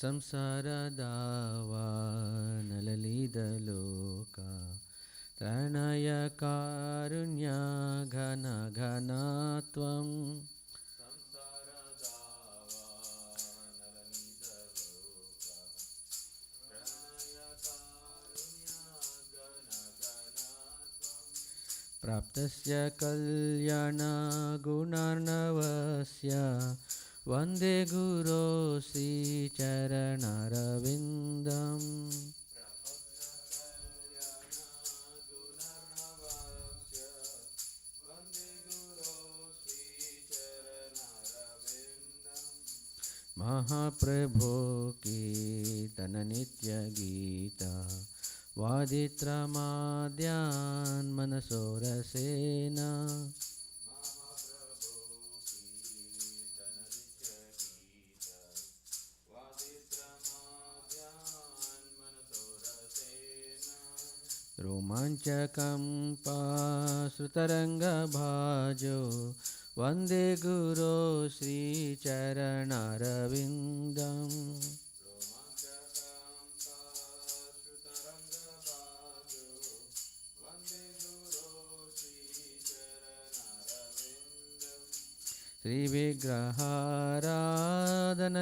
संसारदावानललितलोका त्रणयकारुण्या घन घनात्वं प्राप्तस्य कल्याणगुणार्णवस्य वन्दे गुरो श्रीचरणरविन्दम् महाप्रभो कीर्तन नित्य गीता वादित्रमाद्यान् मनसो रसेन रोमाञ्चकम्पाश्रुतरङ्गभाजो वन्दे गुरो श्रीचरणरविन्दम्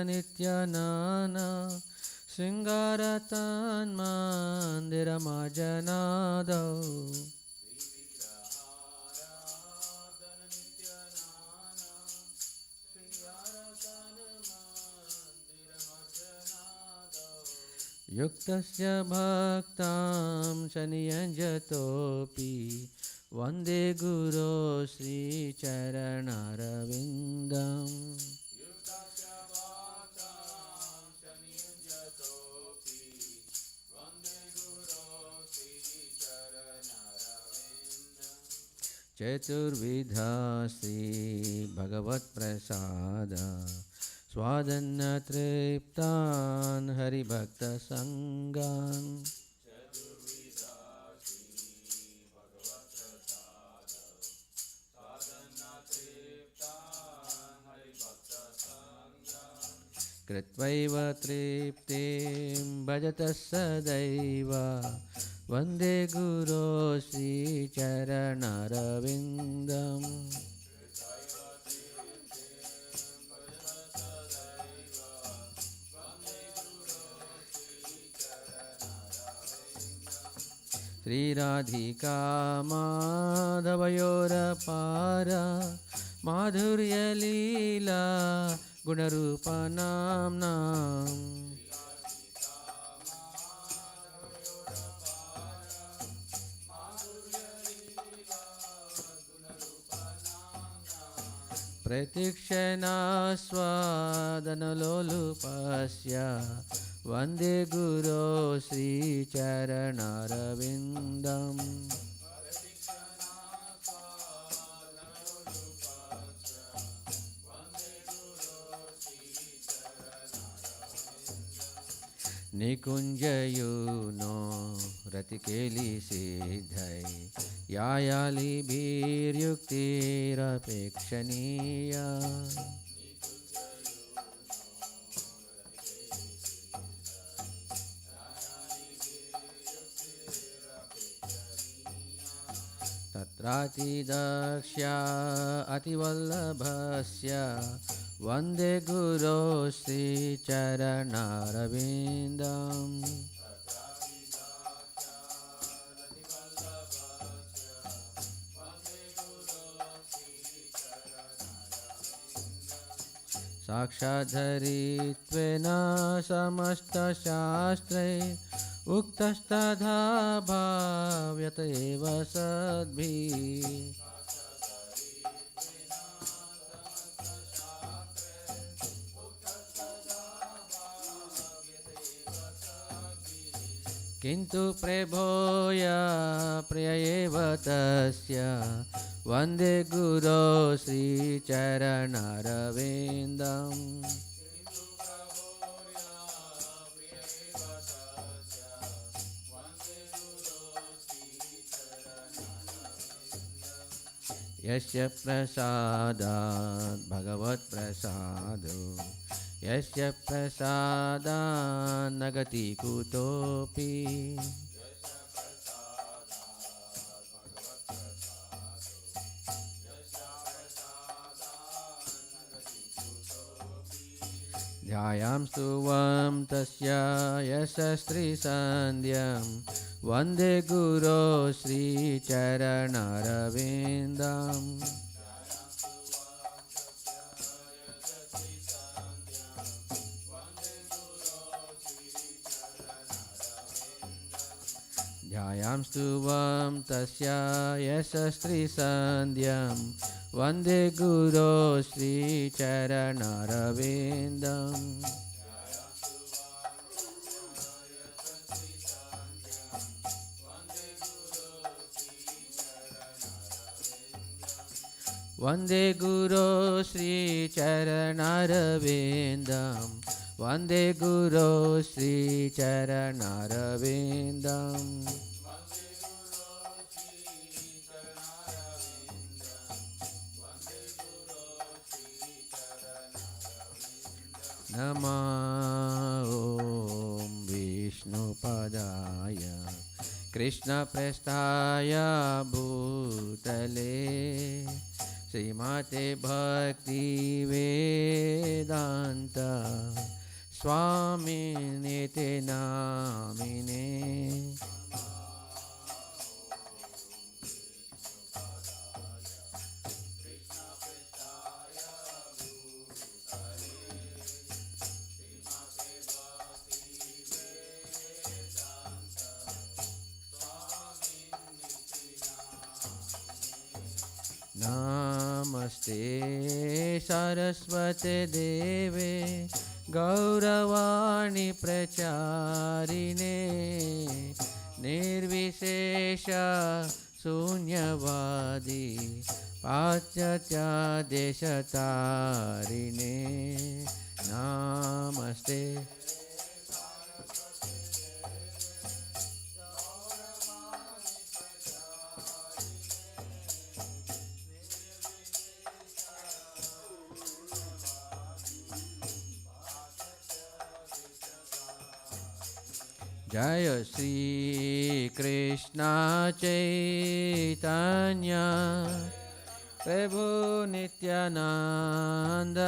श्रीविग्रहाराधननित्यनाना शृङ्गारतन्मन्दिरमाजनादौ युक्तस्य भक्तां शनियञ्जतोऽपि वन्दे गुरो श्रीचरणरविन्दम् चतुर्विधा श्रीभगवत्प्रसाद स्वादन्नतृप्तान् हरिभक्तसङ्गान् कृत्वैव तृप्तिं भजतः सदैव वन्दे गुरो श्रीचरणरविन्दम् श्रीराधिका माधवयोरपार माधुर्यलीला गुणरूपनाम्नाम् प्रतीक्षणास्वादनलोलुपस्य वन्दे गुरो श्रीचरणरविन्दम् निकुञ्जयूनो रतिकेलिसिद्धै यायालिभिर्युक्तिरपेक्षणीया तत्रातिदक्ष्या अतिवल्लभस्य वन्दे गुरो श्रीचरणरविन्दम् साक्षाद्धरित्वेन समस्तशास्त्रे उक्तस्तथा भाव्यत एव सद्भिः किन्तु प्रभोय प्रिय एव तस्य वन्दे गुरो श्रीचरणरविन्दम् यस्य प्रसादात् भगवत्प्रसादो यस्य प्रसादान्न गति कुतोऽपि ध्यायाम्स्तु वं तस्य यशस्त्रीसन्ध्यं वन्दे गुरो श्रीचरणरविन्दम् ध्यायाम्स्तु वं तस्य यशस्त्रीसन्ध्यं वन्दे गुरो श्रीचरणरविन्दम् वन्दे गुरो श्रीचरणरविन्दम् वन्दे गुरो श्रीचरणरविन्दम् नमः ॐ विष्णुपदाय कृष्णप्रेष्ठाय भूतले श्रीमते भक्तिवेदान्त स्वामिनिति नामिने नमस्ते सरस्वते देवे गौरवाणी प्रचारिणे निर्विशेष शून्यवादी पाश्चात्यदेशतारिणे नमस्ते जय श्री कृष्ण चैतन्य प्रभु नित्यानंद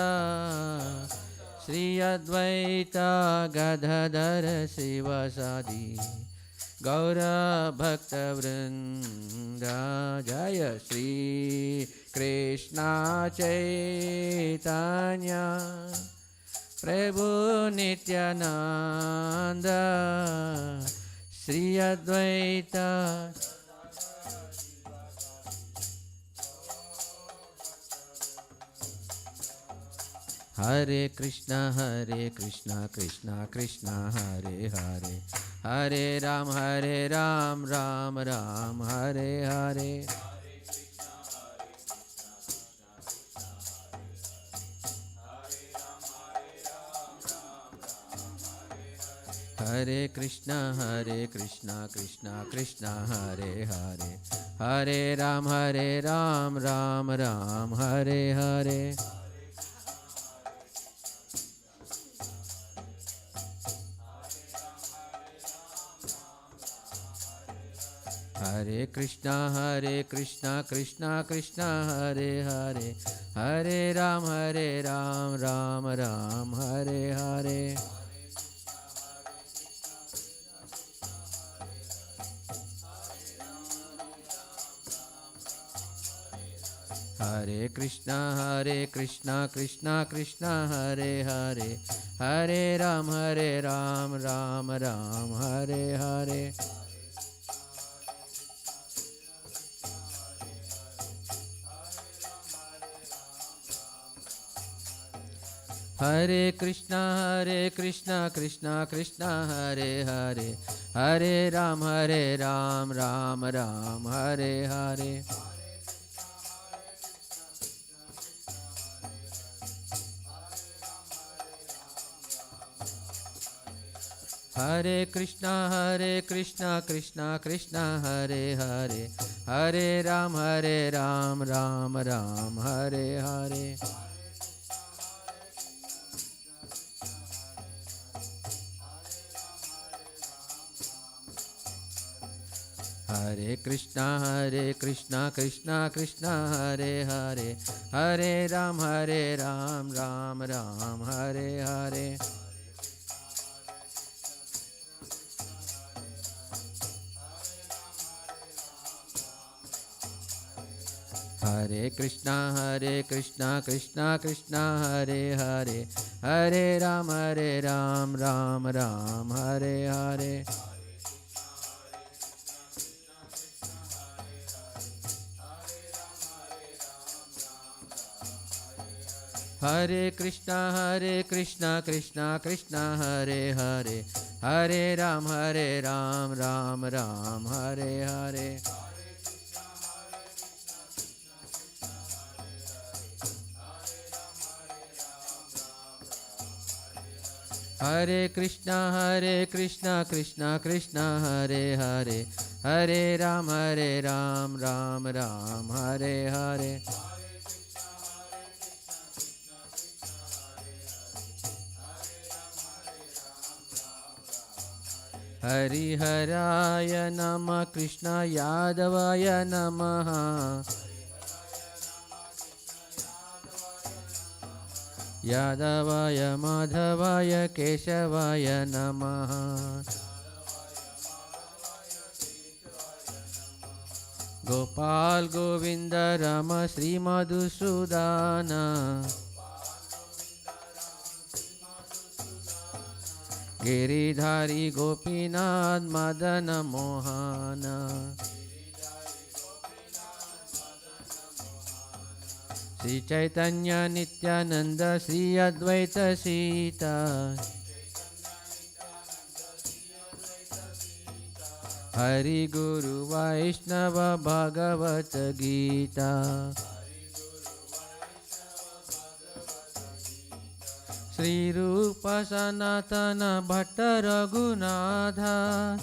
श्री अद्वैत गदाधर शिवसादि गौर भक्तवृंद जय श्री कृष्ण चैतन्य प्रभु नित्यानंद श्री अद्वैत हरे Krishna Krishna Krishna Hare Hare Hare Ram Ram Ram Hare Hare Hare Krishna Krishna Krishna Hare Hare Hare Ram Ram Ram Hare Hare Hare Krishna Krishna Krishna Hare Hare Hare Ram Ram Ram Hare Hare Hare Krishna Krishna Krishna Hare Hare Hare Ram Ram Ram Hare Hare Hare Krishna Krishna Krishna Hare Hare Hare Ram Ram Ram Hare Hare Hare Krishna Krishna Krishna Hare Hare Hare Ram Ram Ram Hare Hare Hare Krishna Krishna Krishna Hare Hare, Hare Ram, Ram Ram Hare Hare. Hare Krishna Krishna Krishna Hare Hare, Hare Ram, Ram Ram Hare Hare. Hare Krishna Krishna Krishna Hare Hare, Hare Ram, Ram Ram Hare Hare. Hare Krishna Krishna Krishna Hare Hare, Hare Ram, Ram Ram Hare Hare. Hari Haraya Nama Krishna Yadavaya Namaha, Yadavaya Madhavaya Keshavaya Namaha, Gopal Govinda Rama Sri Madhusudana, Giridhari Gopinath Madana Mohana, Sri Chaitanya Nityananda Sri Advaita Sita, Hari Guru Vaishnava Bhagavata Gita, Sri Rupa Sanatana Bhatta Raghunatha,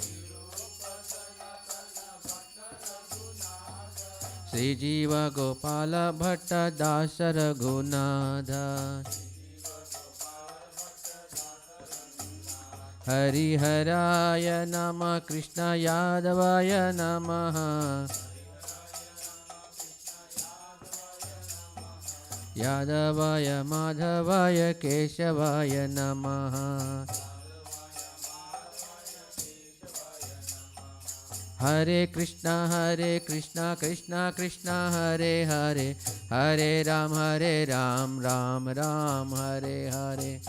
Sri Jiva Gopala Bhatta Dasa Raghunatha, Hari Haraya Nama Krishna Yadavaya Namaha, Yadavaya Madhavaya Keshavaya Namaha, Hare Krishna Krishna Krishna Hare Hare, Hare Ram, Ram Ram Hare Hare.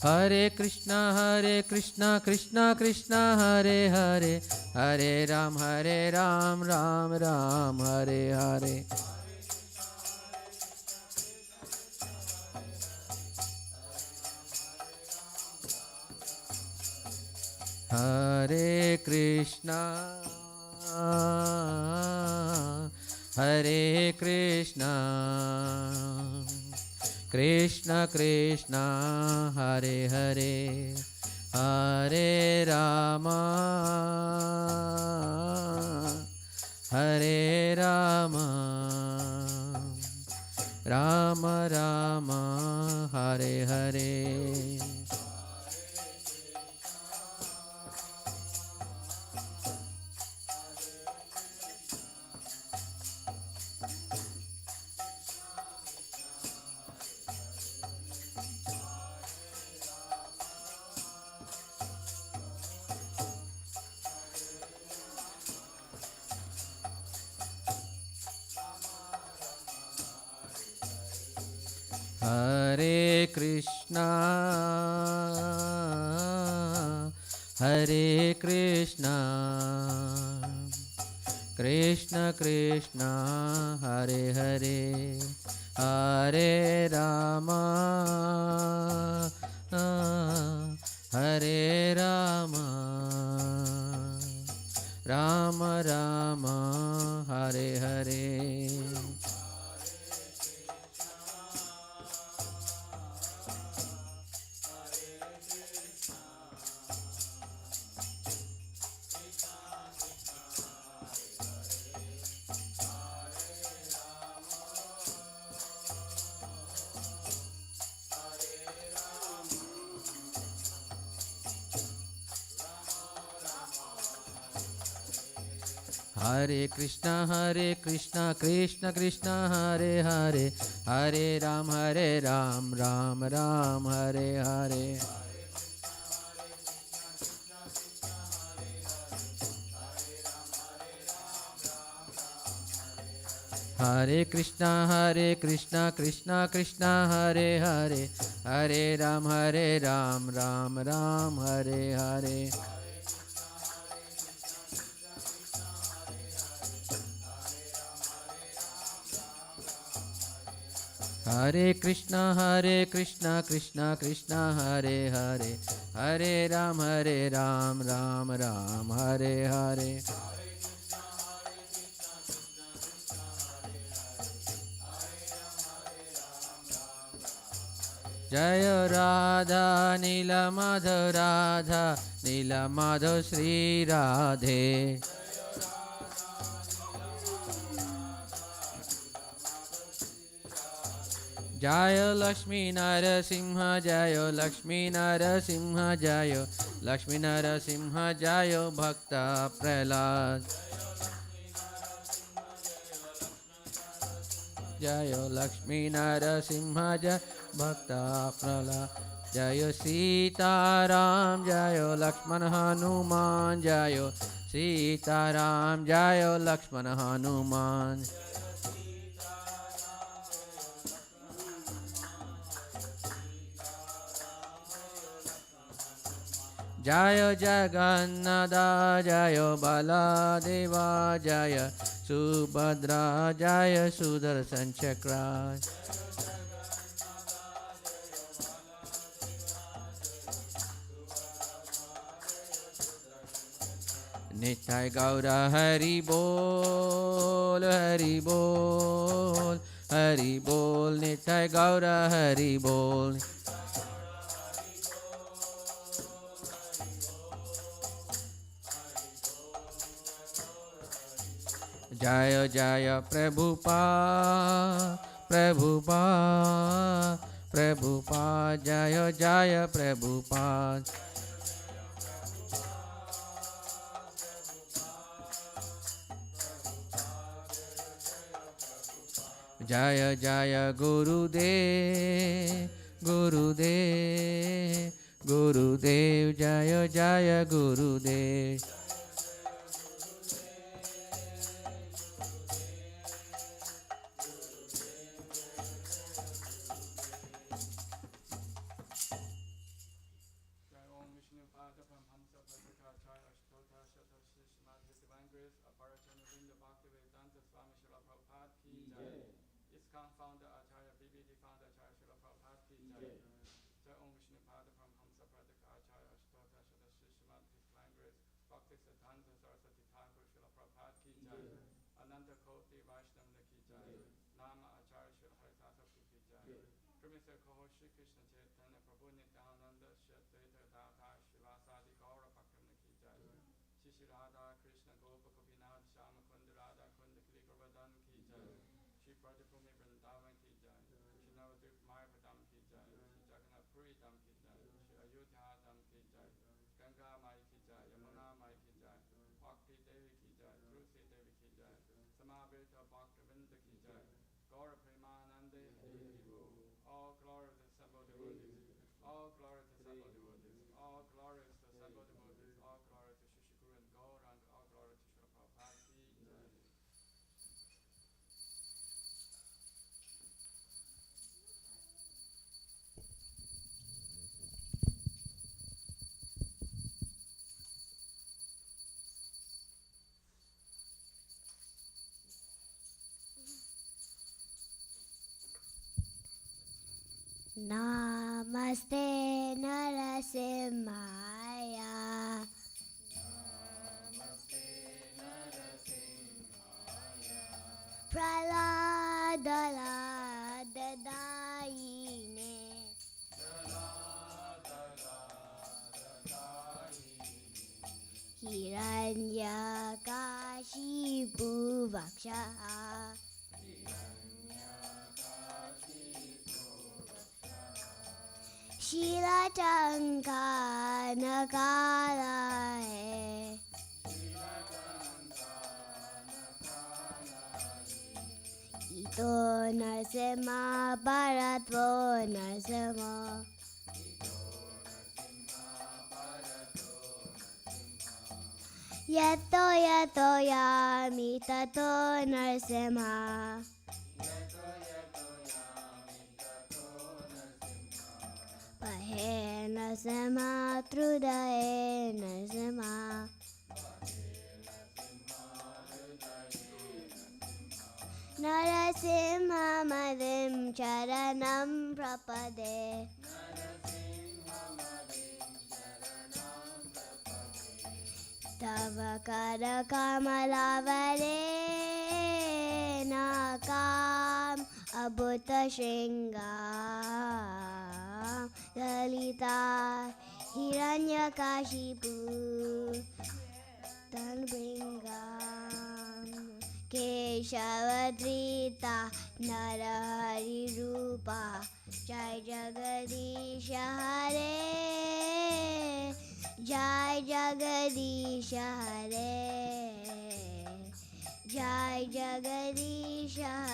Hare Krishna Krishna Krishna Hare Hare, Hare Ram, Ram Ram Hare Hare. Hare Krishna Krishna Krishna Hare Hare, Hare Rama, Hare Rama, Rama Rama Hare Hare. Hare Krishna Krishna Krishna Hare Hare, Hare Rama, Hare Rama, Rama Rama Hare Hare. Hare Krishna Krishna Krishna Hare Hare Hare Ram Ram Ram Hare Hare Hare Krishna Krishna Krishna Hare Hare Hare Ram Ram Ram Hare Hare Hare Krishna Krishna Krishna Hare Hare Hare Ram Ram Ram Hare Hare Jaya Radha Nila Madha Radha Nila Madha Sri Radhe Jaya Lakshmi Narasimha Jaya Lakshmi Narasimha Jaya Lakshmi Narasimha Jaya Bhakta Prahlad Jaya Lakshmi Narasimha Jaya Bhakta Prahlad Jaya Sita Ram Jaya Lakshmana Hanuman Jaya Sita Ram Jaya Lakshmana Hanuman Jaya Jagannatha Jaya Baladeva Jaya Subhadra Jaya Sudarshan Chakra Nitai Gaura Hari Bol Hari Bol Hari Bol Nitai Gaura Hari Bol Jaya Jaya Prabhupada Prabhupada Prabhupada Jaya Jaya Prabhupada Jaya Jaya Gurudev Gurudev Gurudev Jaya Jaya Gurudev Namaste Narasimhaya Praladadayine Hiranyakashipu Vaksha Shilatanka Nakala hai Narasimha Bharatvo Narasimha Yato yato yami tato Narasimha Pahe Narasimha Trudaye Narasimha Narasimha Madim Charanam Prapade Tava Kara Kamalavare Nakam Abhuta Shringam Lalita Hiranyakashipu Tanbringam Keshavadrita Narahari Rupa Jai Jagadisha Hare Jai Jagadisha Hare Jai Jagadisha Hare Jai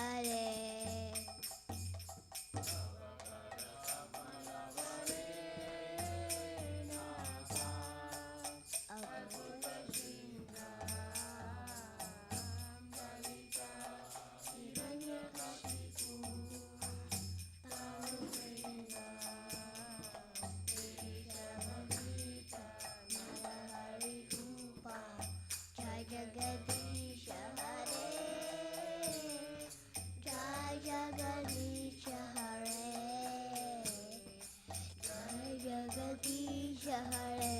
Jagadisha Hare Jai Jagadisha Hare Jai Jagadisha Hare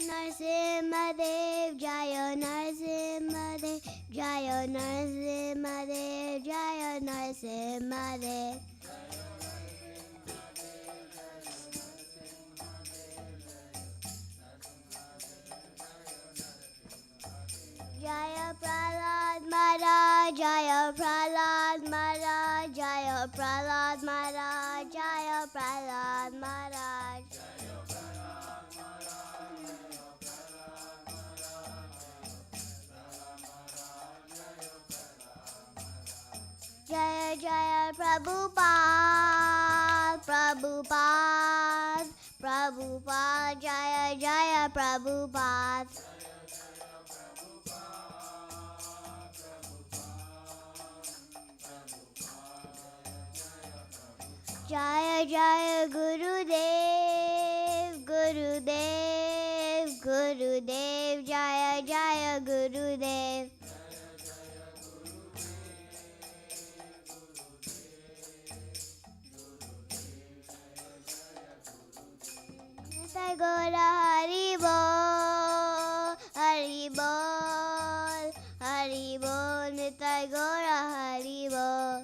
Narasimha Dev Jaya Narasimha Dev Jaya Narasimha Dev Jaya Narasimha Dev Jaya Prahlad Maharaj Jaya Prahlad Maharaj Jaya Prahlad Maharaj Jaya Prahlad Maharaj Jaya Jaya Prabhupada Prabhupada Prabhupada Jaya Jaya Prabhupada Jaya Jaya Gurudev Gurudev Gurudev Jaya Jaya Gurudev Nitai Gora Hari Bol Hari Bol Hari Bol Nitai Gora Hari Bol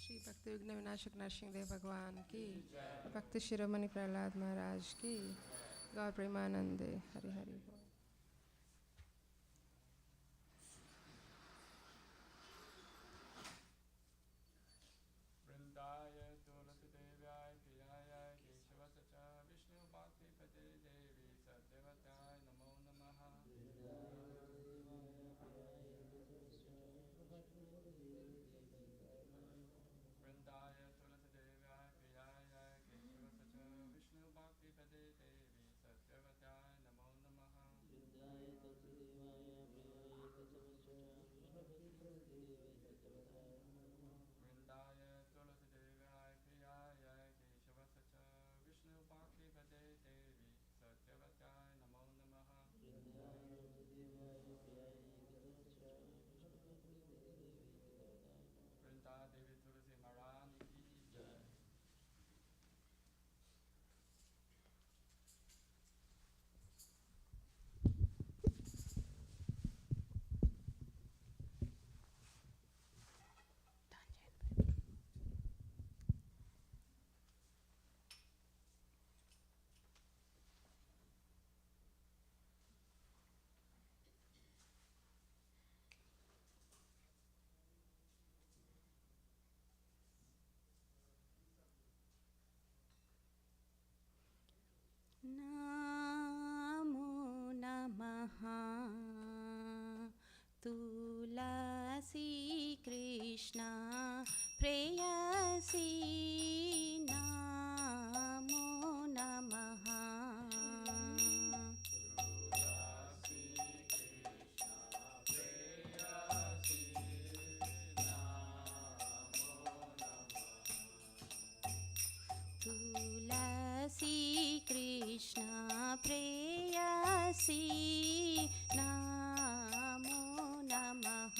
Shri भक्ति विघ्न विनाशक नरसिंहदेव भगवान की भक्ति शिरोमणि प्रहलाद महाराज की गौर प्रेमानंदे हरि हरि बोल। वृंदाय तुलसीदेव्याय प्रियाय केशवसचा विष्णु भक्तिपते देवी सत्यवत्याय नमो नमः। वृंदाय तुलसीदेव्याय प्रियाय केशवसचा विष्णु भक्तिपते देवी सत्यवत्याय नमो नमः। कृष्ण प्रेयसी नमो नमः। तुलसी कृष्ण प्रेयसी नमो नमः।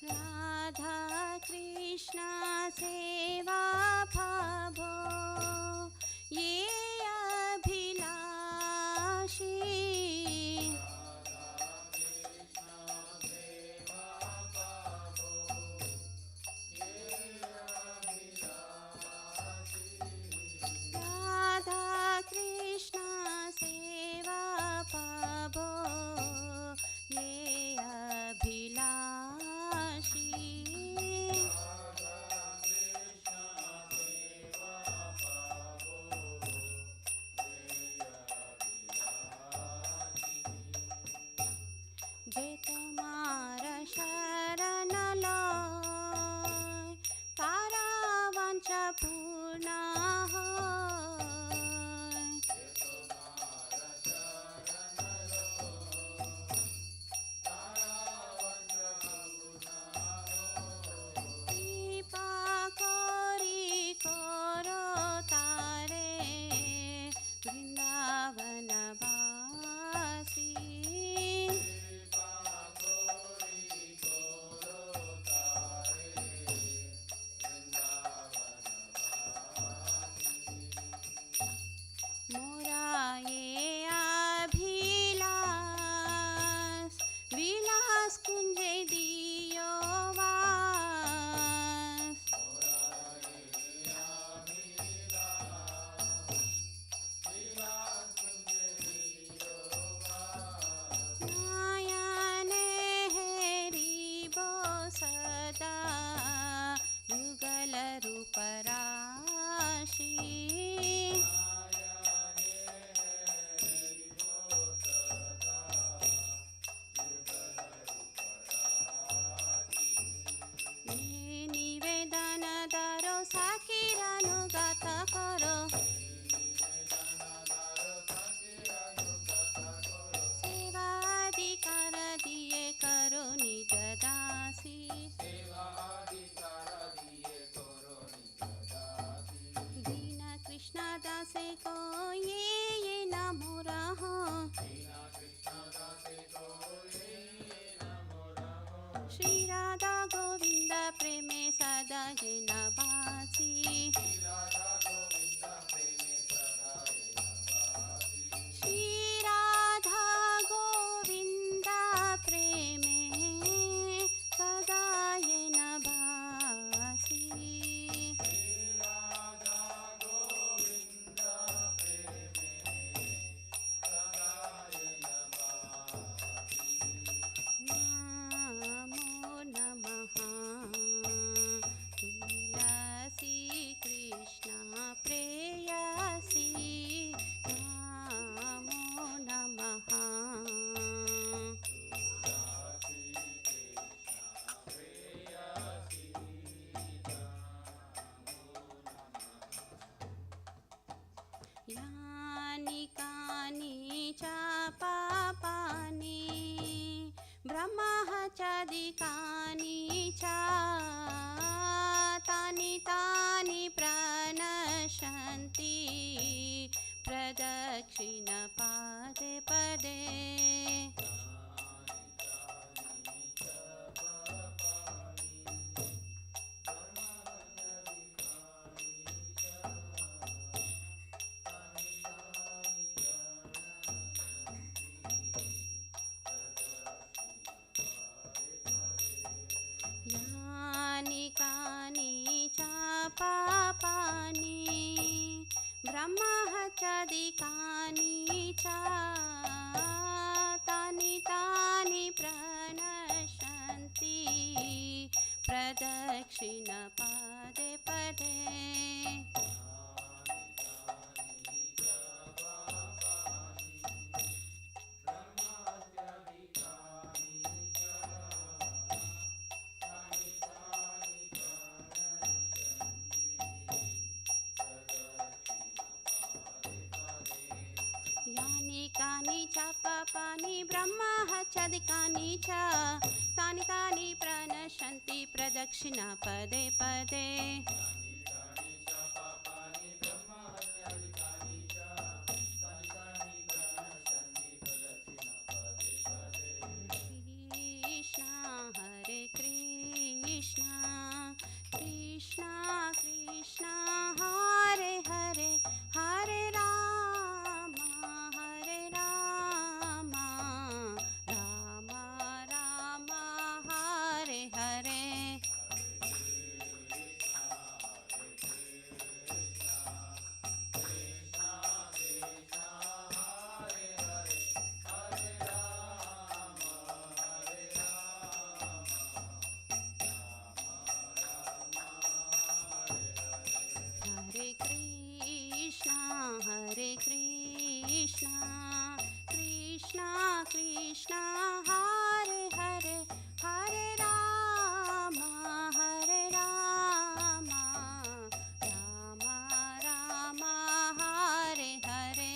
राधा कृष्ण सेवा भावो ये अभिलाषी राधा कृष्ण सेवा पावो ये अभिलाषी। जे तुम्हार शरण लय तारा वांछा पूर्ण होय। कृपा करी करो तारे वृंदावन वासी। मोरा ये अभिलाष विलास कुंजे दियो वास। नयने हेरिबो सदा युगल रूप राशि। निवेदन दारो साखीरानुगत करो सेवाधिकार दिए करो निज दासी। दीन कृष्ण दासे को ये नमो रहो। श्री राधा गोविंद प्रेमे सदा जन बासी। श्री राधा गोविंद प्रेमे सदा जन बासी। नमो नमः। तुलसी कृष्ण प्रेयसी नमो नमः। यानि कानि च पापानि ब्रह्मचादिकानि च तानि तानि प्रणश्यन्ति प्रदक्षिण पदे पदे। यानि कानि च पापानि ब्रह्मचादिकानि च तानि तानि प्रणश्यन्ति प्रदक्षिण पदे पदे। Pade. Yani kani cha papani brahma hachadikani cha tani tani pranashanti pradakshina pade pade. Krishna Hare Krishna Krishna Krishna Hare Hare Hare Rama Hare Rama Rama Rama Hare Hare. Hare Krishna Krishna Krishna Hare Hare Hare Rama Hare Rama Rama Rama Hare Hare.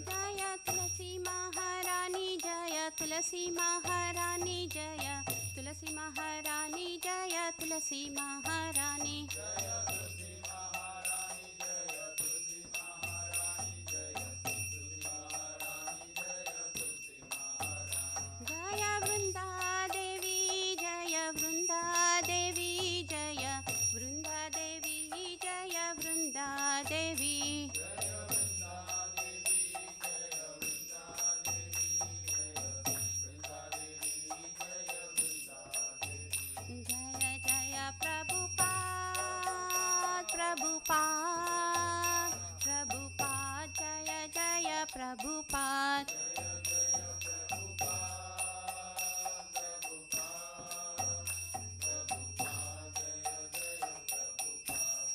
Jaya Tulasi Maharani Jaya Tulasi Maharani Jaya Tulasi Maharani Jaya Tulasi Maharani. Jaya Vrunda Devi Jaya Vrunda Devi Jaya Vrunda Devi Jaya Vrunda Devi. Jaya Jaya Prabhupada Prabhupada Prabhupada Jaya Jaya Prabhupada.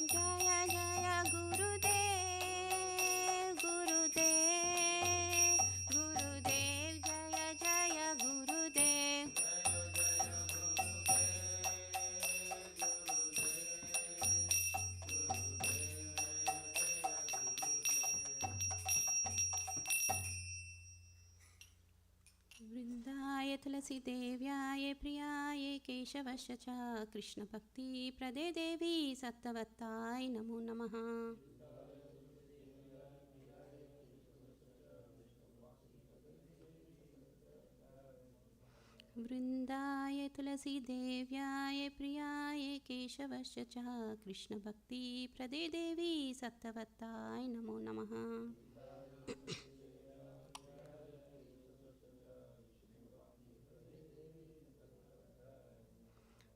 Jaya Jaya Gurudev Gurudev Gurudev Jaya Jaya Gurudev. वृंदाय तुलसी देव्याय प्रियाय केशवस्य च कृष्ण भक्ति प्रदे देवी सत्तवत्ताय नमो नमः. वृंदाय तुलसी देव्याय प्रियाय केशवस्य च कृष्ण भक्ति प्रदे देवी सत्तवत्ताय नमो नमः.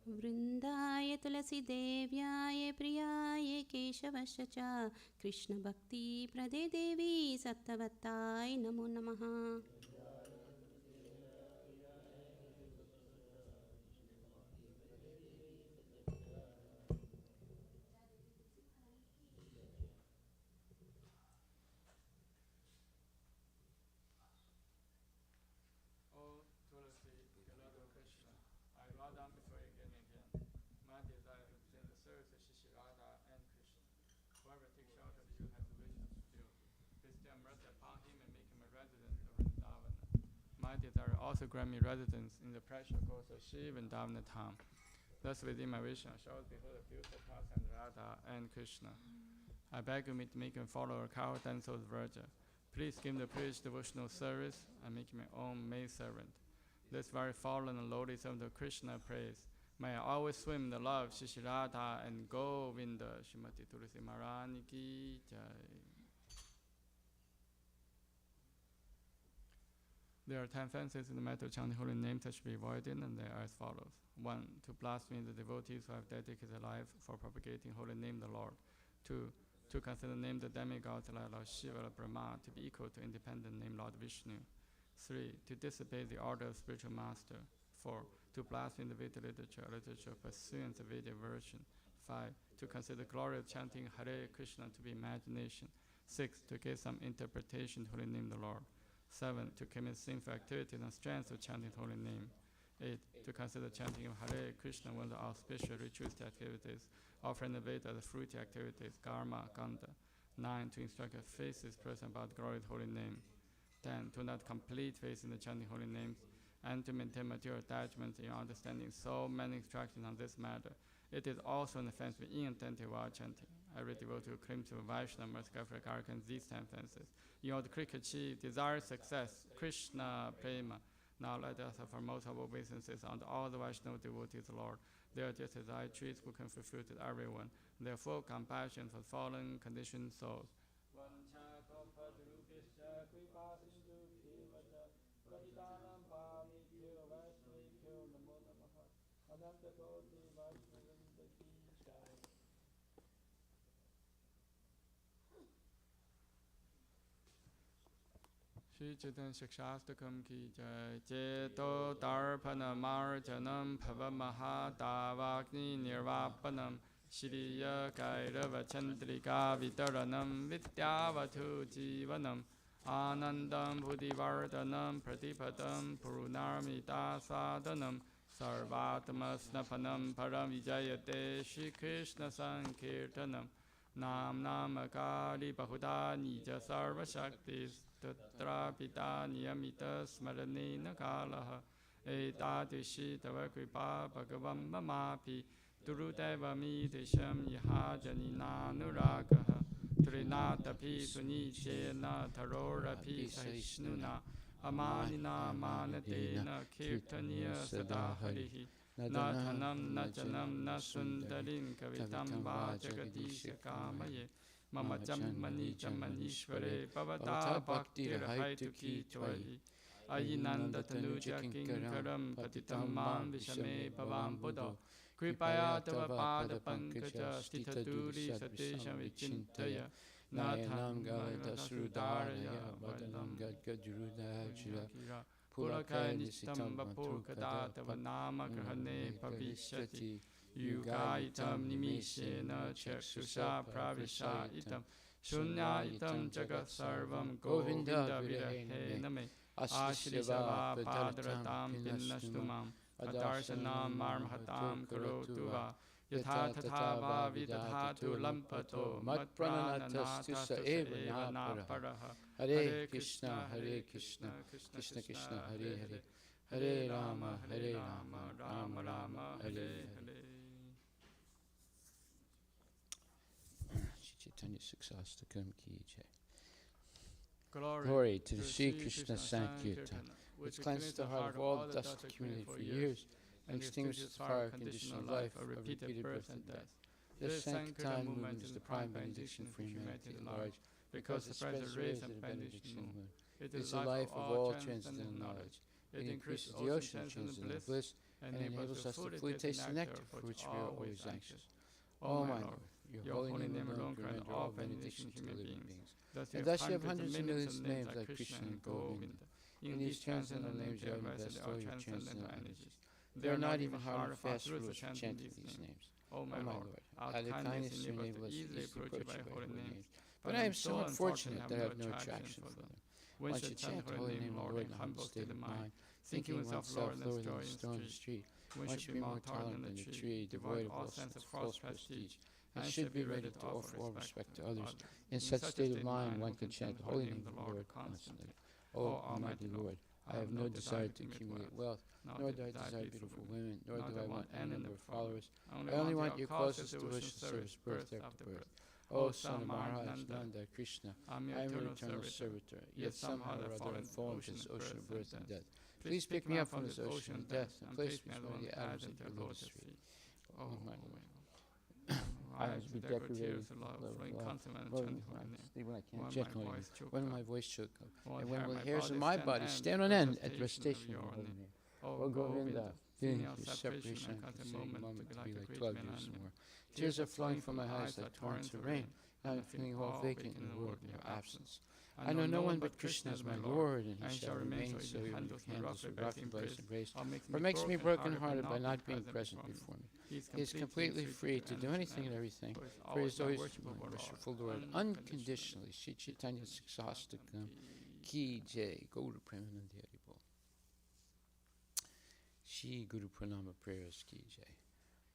वृंदाय तुलसी देव्याय प्रियाय केशवस्य च कृष्ण भक्ति प्रदे देवी सत्तवत्ताय नमो नमः. O Tulasi, beloved of Krishna, I bow down before you again and again. My desire is to the service of Shri Radha and Krishna. Whoever takes shelter of you has a wish to fulfill. Bestow mercy upon him and make him a resident of Vrindavan. My desire also grant me residence in the precious course of Shri Vrindavan Dham. Thus within my vision I shall behold the beautiful pastime Radha and Krishna. I beg you to make him follow a cow dance of the Virgin. Please give him the priest devotional service and make him my own maid servant. This very fallen and lowly servant of Krishna praise. May I always swim in the love of Shri Radha and Govinda. Srimati Tulasi Maharani ki jai. There are 10 offenses in the matter of chanting holy names that should be avoided, and they are as follows. 1. To blaspheme the devotees who have dedicated their life for propagating holy name the Lord. 2. To consider name the demigods like Lord Shiva or Brahma to be equal to independent name Lord Vishnu. 3. To disobey the order of spiritual master. 4. To blaspheme the Vedic literature pursuant the Vedic version. 5. To consider glory of chanting Hare Krishna to be imagination. 6. To give some interpretation to holy name the Lord. 7. To commit sinful activities and strength of chanting holy name. 8. To consider chanting of Hare Krishna one of the auspicious ritualistic activities, offering the Veda as fruity activities, karma, ganda. 9. To instruct a faithless person about the glory of holy name. 10. To not complete faith in the chanting holy names, and to maintain material attachments in understanding so many instructions on this matter. It is also an offense to be inattentive while chanting. Every devotee who claims to be Vaishnava must carefully guard against these 10 offenses. In order to quickly achieve desired success, Krishna Prema. Now let us offer most of our obeisances unto all the Vaishnava devotees, Lord. They are just as I trees who can fulfill to everyone. They are full of compassion for fallen conditioned souls. Shri Chaitanya Shikshastakam ki jai. Cheto Darpana Marjanam Pavamaha Davagni Nirvapanam Shriya Kairava Chandrika Vitaranam Vidyavatu Jivanam Anandam Buddhivardhanam Pratipadam Purunarmita Sadhanam Sarvatmasnapanam Param Vijayate Shri Krishna Sankirtanam Nam Namakali Bahuda Nija Sarva Shaktis Tatra Pita Niyamita Smaranena Kalaha Etadishi Tava Kripa Bhagavam Mamapi Durudeva Midisham Yaha Janina Nuragaha Trinata Pi Sunichena Tarora Pi Sahishnuna Amanina Manatena Kirtaniya Sada Harihi Nathanam Najanam Nasundarin Kavitam Va Jagadisha Kamaye Mama Jammani Jammanishvare Bhavata Bhakti Rahaituki Tvahi Ayinanda Tanuja Kinkaram Patitam Mam Vishame Bhavam Buddha Kripaya Tava Pada Pankaja Stita Duri Satesham Vichintaya Nathanam Gada Srudaraya Vadam Gadgadurudaya Pulakaya Nistam Vapurkada Tava Nama Grahane Pavishati Yugaitam Nimishena Chakshusha Pravisha Itam Shunya Itam Jagat Sarvam Govinda Virahe Name Ashirishava Padratam Pinnastumam Adarsanam Marmhatam Karotuva Yatha Tatava Vidadhatu Lampato Matprananathastisa Eva Naparaha Hare Krishna Hare Krishna Krishna Krishna Hare Hare Hare Rama Hare Rama Rama Rama Hare Hare. Chaitanya Sukhsastakam ki jai. Glory to the Sri Krishna Sankirtan, which cleansed the heart of all the dust accumulated for years and extinguishes the fire of conditional life of repeated birth and death. This Sankirtan movement is the prime benediction for humanity at large, because it spreads the rays and benediction movement. It is the life of all transcendental knowledge. It increases the ocean of transcendental bliss and enables us to fully taste the nectar for which we are always anxious. O my Lord, your holy name alone can render all benediction to living beings. And thus you have hundreds of millions of names like Krishna and Govinda. In these transcendental names you have invested all your transcendental energies. They are not even hard and fast rules for chanting these names. O my Lord, out of kindness you enable us to easily approach you by holy names. But I am so unfortunate that I have no attraction for them. One should chant the holy name of the Lord in a humble state of mind, thinking oneself lower than the stone in the street. One should be more tolerant than the tree, devoid of all sense of false prestige, and should be ready to offer all respect to others. In such state of mind, one can chant the holy name of the Lord constantly. O Almighty Lord, I have no desire to accumulate wealth, nor do I desire beautiful women, nor do I want any number of followers. I only want your causeless devotion service birth after birth. O Son of Maharaj Nanda Krishna, I am your eternal servitor, yet somehow or other I have fallen into this ocean of birth and death. Please pick me up from this ocean of death and place me among the atoms of your lotus feet. O my Lord. I was be decorated when my voice shook up, and when the hairs of my body stand on end at the station of your holy name. O Govinda, feeling your separation and consuming moment to be like 12 years or more. Tears are flowing from my eyes like torrents of rain. Now I'm feeling all vacant in the world in your absence. I know no one but Krishna as my Lord, and he shall remain so even if handles with rough embrace, or makes me broken-hearted by not being present before me. He is completely free to do anything and everything, for he is always my worshipful Lord, unconditionally. Shri Chaitanya Siksastakam Ki Jai, Gaura Premanandi Haribol. Shri Guru Pranama Prayers Ki Jai.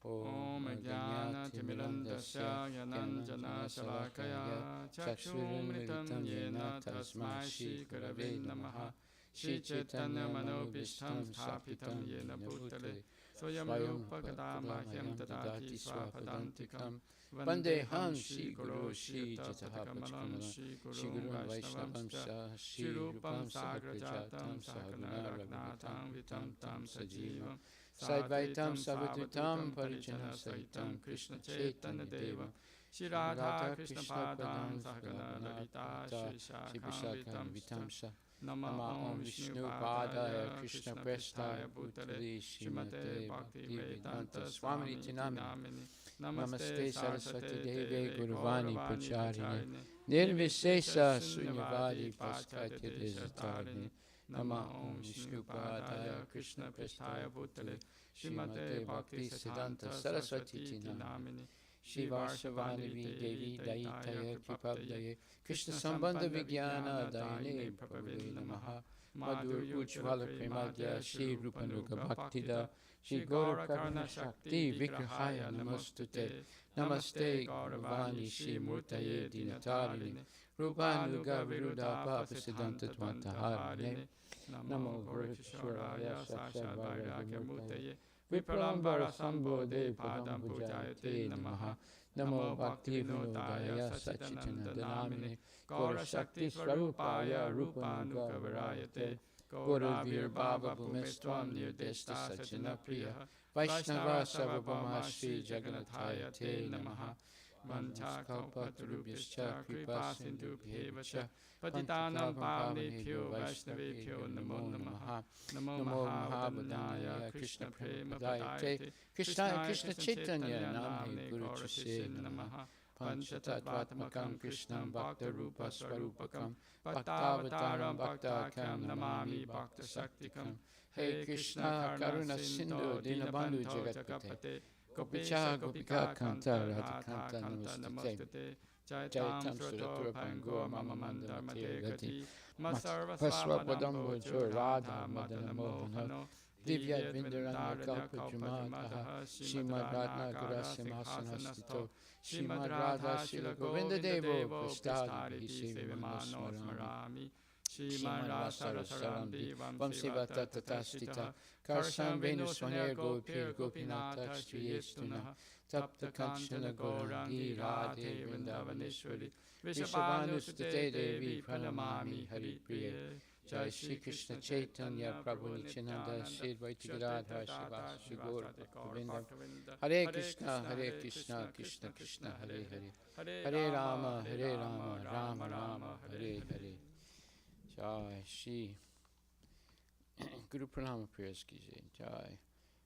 Om Jnana Timilandasya Gyananjana Shalakaya Chakshurumritam Yena Tasmai Shri Gurave Namaha Shri Chaitanya Manobishtam Sthapitam Yena Bhutale Swayam Gadamahyam Tadati Swapadantikam Vandeham Shri Guru Shri Jatapachkamala Shri Guru Vaishnavam Shri Rupam Sagrajatam Sahagana Ragnatam Vitam Tam Sajivam Sadvaitam Savadutam Parijana Sahitam Krishna Chaitanya Deva Shri Radha Krishna Padam Sahagana Lalita Shri Vishakam Vitamsha Nama Om Vishnu Padaya Krishna Prestaya Bhutale Srimate Bhakti Vedanta Swami Tinamini Namaste Saraswati Deve Guruvani Pacharine Nirvishesha Sunyavadi Paschatya Desatarine Nama Om Vishnu Padaya Krishna Prestaya Bhutale Srimate Bhakti Siddhanta Saraswati Namini Shivashavani Devi Daitaya Kipabdaye Krishna Sambandha Vijnana Dayane Prabhave Namaha Madhur Ujjvala Premadya Shri Rupanuga Bhaktida Shri Gaura Karna Shakti Vigrahaya Namostute Namaste Gauravani Shri Murtaye Dinatarine Rupanuga Viruddha Papa Siddhanta Tvantaharine Namo Gurukishwaraya Sakshat Vairagya Murtaye Vipralambara Sambodhe Padam Pujayate Namaha Namo Bhakti Vinodaya Sachitananda Namine Gaura Shakti Swarupaya Rupanuga Varayate Gaura Virbhava Bhumestvam Nirdeshta Sajana Priya Vaishnava Sarvabhauma Shri Jagannataya Te Namaha Vancha Kalpatarubhyascha Kripa Sindhubhyevacha Patitanam Pavnebhyo Vaishnavebhyo Namo Namaha Namo Mahabodhaya Krishna Prema Padayate Krishna Krishna Chaitanya Namne Guru Chise Namaha Panchatattvatmakam Krishnam Bhakta Rupa Swarupakam Bhaktavataram Bhaktakam Namami Bhakta Shaktikam Hey Krishna Karuna Sindhu Dinabandhu Jagatpate Gopicha Gopika Kanta Radhikanta Namastate Jaitam Suraturapam Goa Mama Mandar Mate Gati Masarva Padambo Jo Radha Madana Mohano Divya Vindaranga Kalpa Jumadaha Shrimad Radha Gurasya Masanastito Shrimad Radha Shila Govinda Devo Prastadi Sevimano Smarami Shrimad Rasa Sarambi Vamsiva Tatatastita Karsham Venuswaner Gopir Gopinata Striyestuna Tapta Kanchana Gaurangi Radhe Vrindavaneshwari Vishavanustate Devi Pranamami Hari Priya Jai Shri Krishna Chaitanya Prabhu Nityananda Shri Advaita Gadadhar Shiva Shri Gaura Bhaktivinoda Hare Krishna Krishna Krishna Hare Hare Hare Rama Rama Rama Hare Hare Jai Shri Guru Pranama Prayers Ki Jai Jai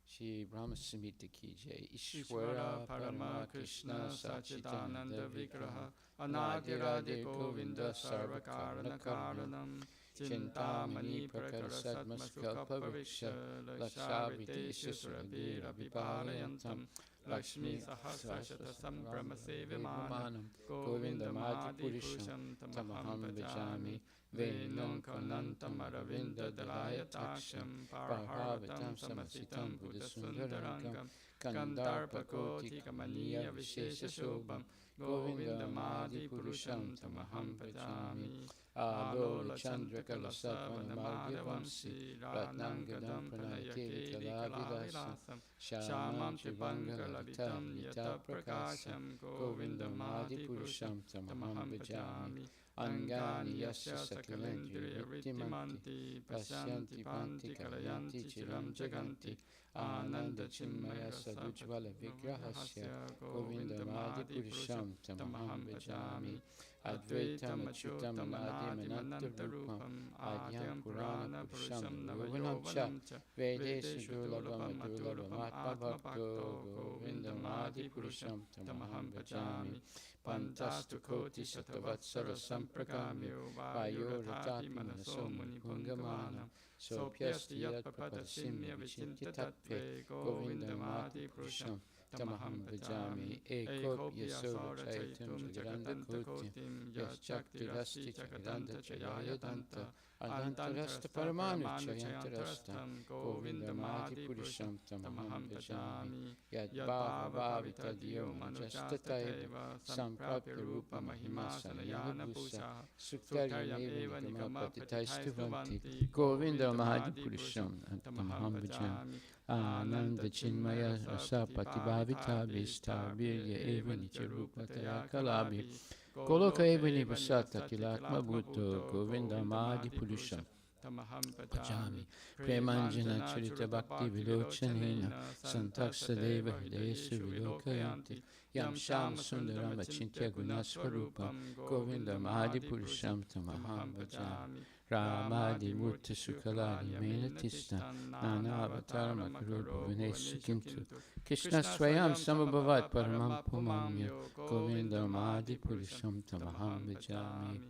Shri Brahma Samhita Ki Jai Ishwara Parama Krishna Sachidananda Vigraha Anadirade Govinda Sarvakarana Karanam Chintamani Prakara Sadmaskalpa Vriksha Lakshaviti Surabhira Vipalayantam Lakshmi Sahasrashata Sambrahma Sevimanam Govinda Madi Purusham Tamaham Vijami Venam Kanantam Aravinda Dalayatasham Parahavatam Samasitam Buddha Sundarangam Kandarpakoti Kamaniya Vishesha Shobham Govinda Madi Purusham Tamaham Vijami Alola Chandra Kalasavana Madhavamsi Ratnangadam Pranayake Vilasam Shamam Tribangalalitam Yata Prakasam Govindamadi Purusham Tamaham Bhajami Angani Yasya Sakalendriya Viddimanti Pasyanti Panti Kalayanti Chiram Jaganti Ananda Chinmaya Sadujvala Vigrahasya Govindamadi Purusham Tamaham Bhajami Advaitam Achyutam Anadim Anantarupam Adyam Purana Purusham Navayoganam Cha Vedeshu Durlabam Durlabam Atmabhakto Govindamadi Purusham Tamaham Bhajami Pantastu Koti Satavatsara Sampragamyo Vayo Ratati Manaso Muni Pungamanam Sopyasti Yat Papadasimya Vichintya Tattve Govindamadi Purusham Tamaham Bhajami Ekop Yaso Chaitum Jagaranda Kotim Yashakti Rasti Jagaranda Chayayadanta Adantarasta Paramanu Chayantarastam Govindamadi Purusham Tamaham Bhajami Yad Bhava Bhavita Diyo Manujastataiva Samprapya Rupa Mahima Salayana Pusa Suktaryam Eva Nigama Patitaistuvanti Govindamadi Purusham Tamaham Bhajami Ananda Chinmaya Rasa Patibhavita Vista Virya Eva Nityarupataya Kalabhi Goloka Eva Nivasata Kilatma Bhutto Govindamadi Purusham Bhajami Premanjana Charita Bhakti Vilochanena Santaksadeva Hridesu Vilokayanti Yam Sham Sundaram Achintya Gunaswarupam Govindamadi Purusham Tamaham Bhajami Ramadi Murti Sukaladi Menatista Nana Avatar Makarupa Vinesu Kintu Krishna Swayam Samabhavat Paramam Pumamya Govindamadi Purusham Tamaham Bhajami.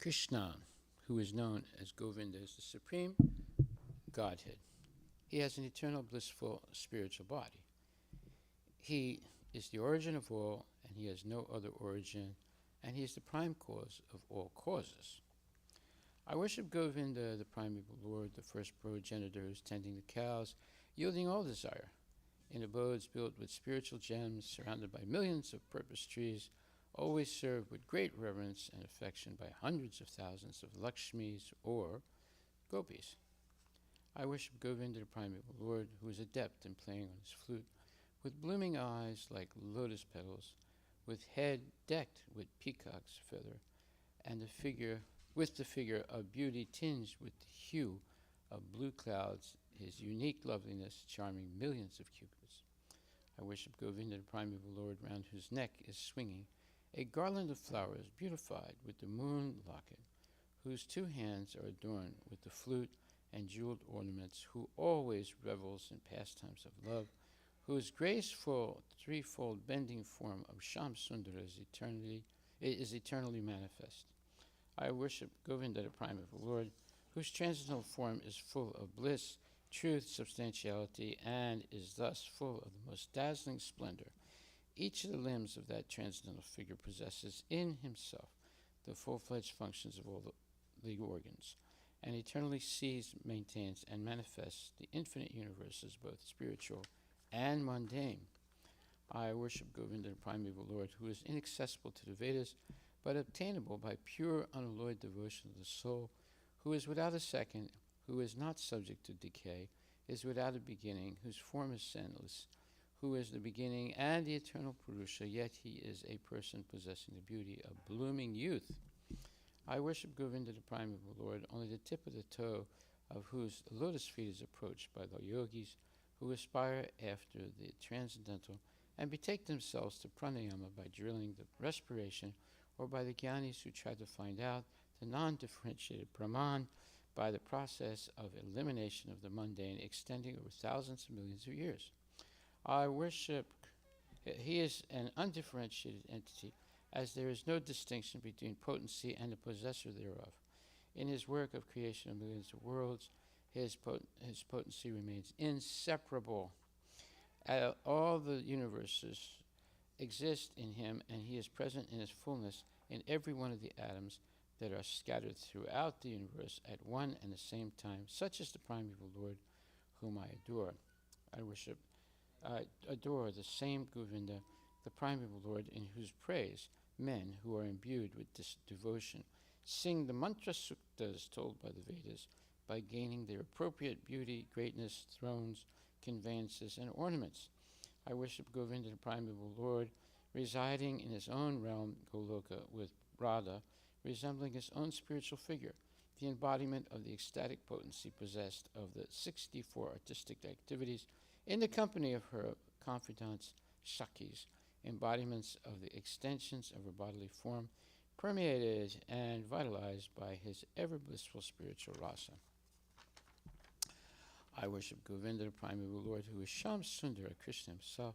Krishna, who is known as Govinda, is the supreme Godhead. He has an eternal blissful spiritual body. He is the origin of all, and he has no other origin, and he is the prime cause of all causes. I worship Govinda, the primeval Lord, the first progenitor who is tending the cows, yielding all desire, in abodes built with spiritual gems, surrounded by millions of purpose trees, always served with great reverence and affection by hundreds of thousands of Lakshmis or gopis. I worship Govinda, the primeval Lord, who is adept in playing on his flute, with blooming eyes like lotus petals, with head decked with peacock's feather, and with the figure of beauty tinged with the hue of blue clouds, his unique loveliness charming millions of cupids. I worship Govinda, the primeval Lord, round whose neck is swinging a garland of flowers beautified with the moon locket, whose two hands are adorned with the flute and jeweled ornaments, who always revels in pastimes of love, whose graceful threefold bending form of Sham Sundara is eternally manifest. I worship Govinda, the primeval Lord, whose transcendental form is full of bliss, truth, substantiality, and is thus full of the most dazzling splendor. Each of the limbs of that transcendental figure possesses in himself the full-fledged functions of all the organs, and eternally sees, maintains, and manifests the infinite universes, both spiritual and mundane. I worship Govinda, the primeval Lord, who is inaccessible to the Vedas, but obtainable by pure, unalloyed devotion of the soul, who is without a second, who is not subject to decay, is without a beginning, whose form is endless, who is the beginning and the eternal Purusha, yet he is a person possessing the beauty of blooming youth. I worship Govinda, the primeval Lord, only the tip of the toe of whose lotus feet is approached by the yogis who aspire after the transcendental and betake themselves to pranayama by drilling the respiration, or by the jnanis who try to find out the non-differentiated Brahman by the process of elimination of the mundane extending over thousands of millions of years. I worship, he is an undifferentiated entity, as there is no distinction between potency and the possessor thereof. In his work of creation of millions of worlds, his potency remains inseparable. All the universes exist in him, and he is present in his fullness in every one of the atoms that are scattered throughout the universe at one and the same time. Such is the primeval Lord whom I adore. I adore the same Govinda, the primeval Lord, in whose praise men who are imbued with this devotion sing the mantra suktas told by the Vedas by gaining their appropriate beauty, greatness, thrones, conveyances, and ornaments. I worship Govinda, the primeval Lord, residing in his own realm, Goloka, with Radha, resembling his own spiritual figure, the embodiment of the ecstatic potency possessed of the 64 artistic activities, in the company of her confidants, Shakis, embodiments of the extensions of her bodily form, permeated and vitalized by his ever blissful spiritual rasa. I worship Govinda, the primeval Lord, who is Sham Sundara, Krishna himself,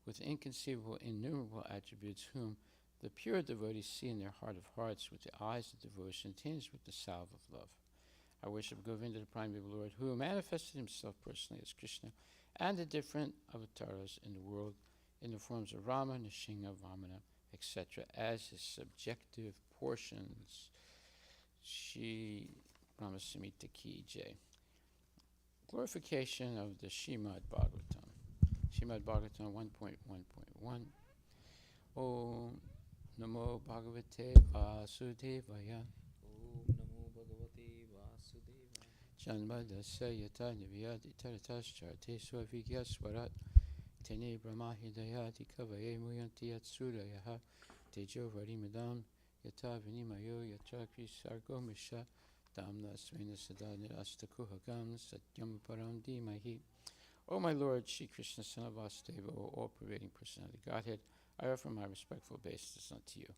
with inconceivable, innumerable attributes, whom the pure devotees see in their heart of hearts with the eyes of devotion, tinged with the salve of love. I worship Govinda, the primeval Lord, who manifested himself personally as Krishna and the different avatars in the world in the forms of Rama, Nrsimha, Vamana, etc., as his subjective portions. Shri Brahmasamhita Ki Jai. Glorification of the Srimad Bhagavatam. Srimad Bhagavatam 1.1.1. Om Namo Bhagavate Vasudevaya. Om Namo Bhagavate Vasudevaya. Janmadasya yata nivyadi taratascharte swavigya swarat tene brahmahidayati kavaye muyanti yatsurayaha tejo varimadam yata vinimayo yatra krisargo misha damna svena sada nirastakuhagam satyam param dhimahi. O my Lord, Shri Krishna, son of Vasudeva, O all-pervading personality Godhead, I offer my respectful obeisance unto you.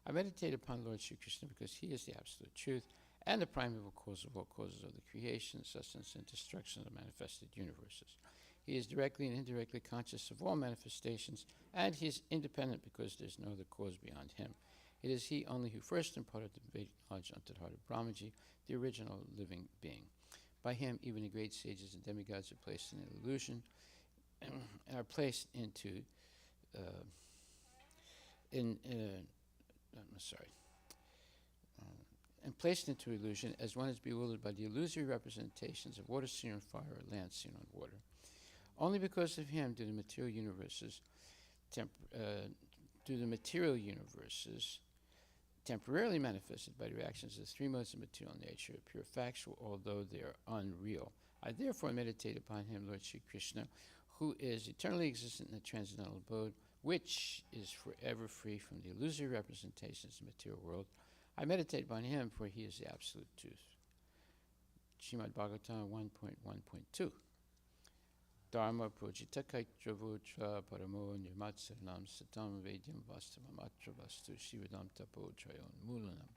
I meditate upon Lord Shri Krishna because he is the absolute truth and the primeval cause of all causes of the creation, sustenance, and destruction of the manifested universes. He is directly and indirectly conscious of all manifestations, and he is independent because there is no other cause beyond him. It is he only who first imparted the Vedic knowledge unto the heart of Brahmaji, the original living being. By him, even the great sages and demigods are placed in illusion, and are placed into and placed into illusion as one is bewildered by the illusory representations of water seen on fire or land seen on water. Only because of him do the material universes, temporarily manifested by the reactions of the three modes of material nature, appear factual, although they are unreal. I therefore meditate upon him, Lord Shri Krishna, who is eternally existent in the transcendental abode, which is forever free from the illusory representations of the material world. I meditate upon him, for he is the absolute truth. Srimad Bhagavatam 1.1.2. Dharma projita kaitravotra paramo nirmatsaranam satam vedyam vastavam atra vastu shivadam tapo trayon mulanam.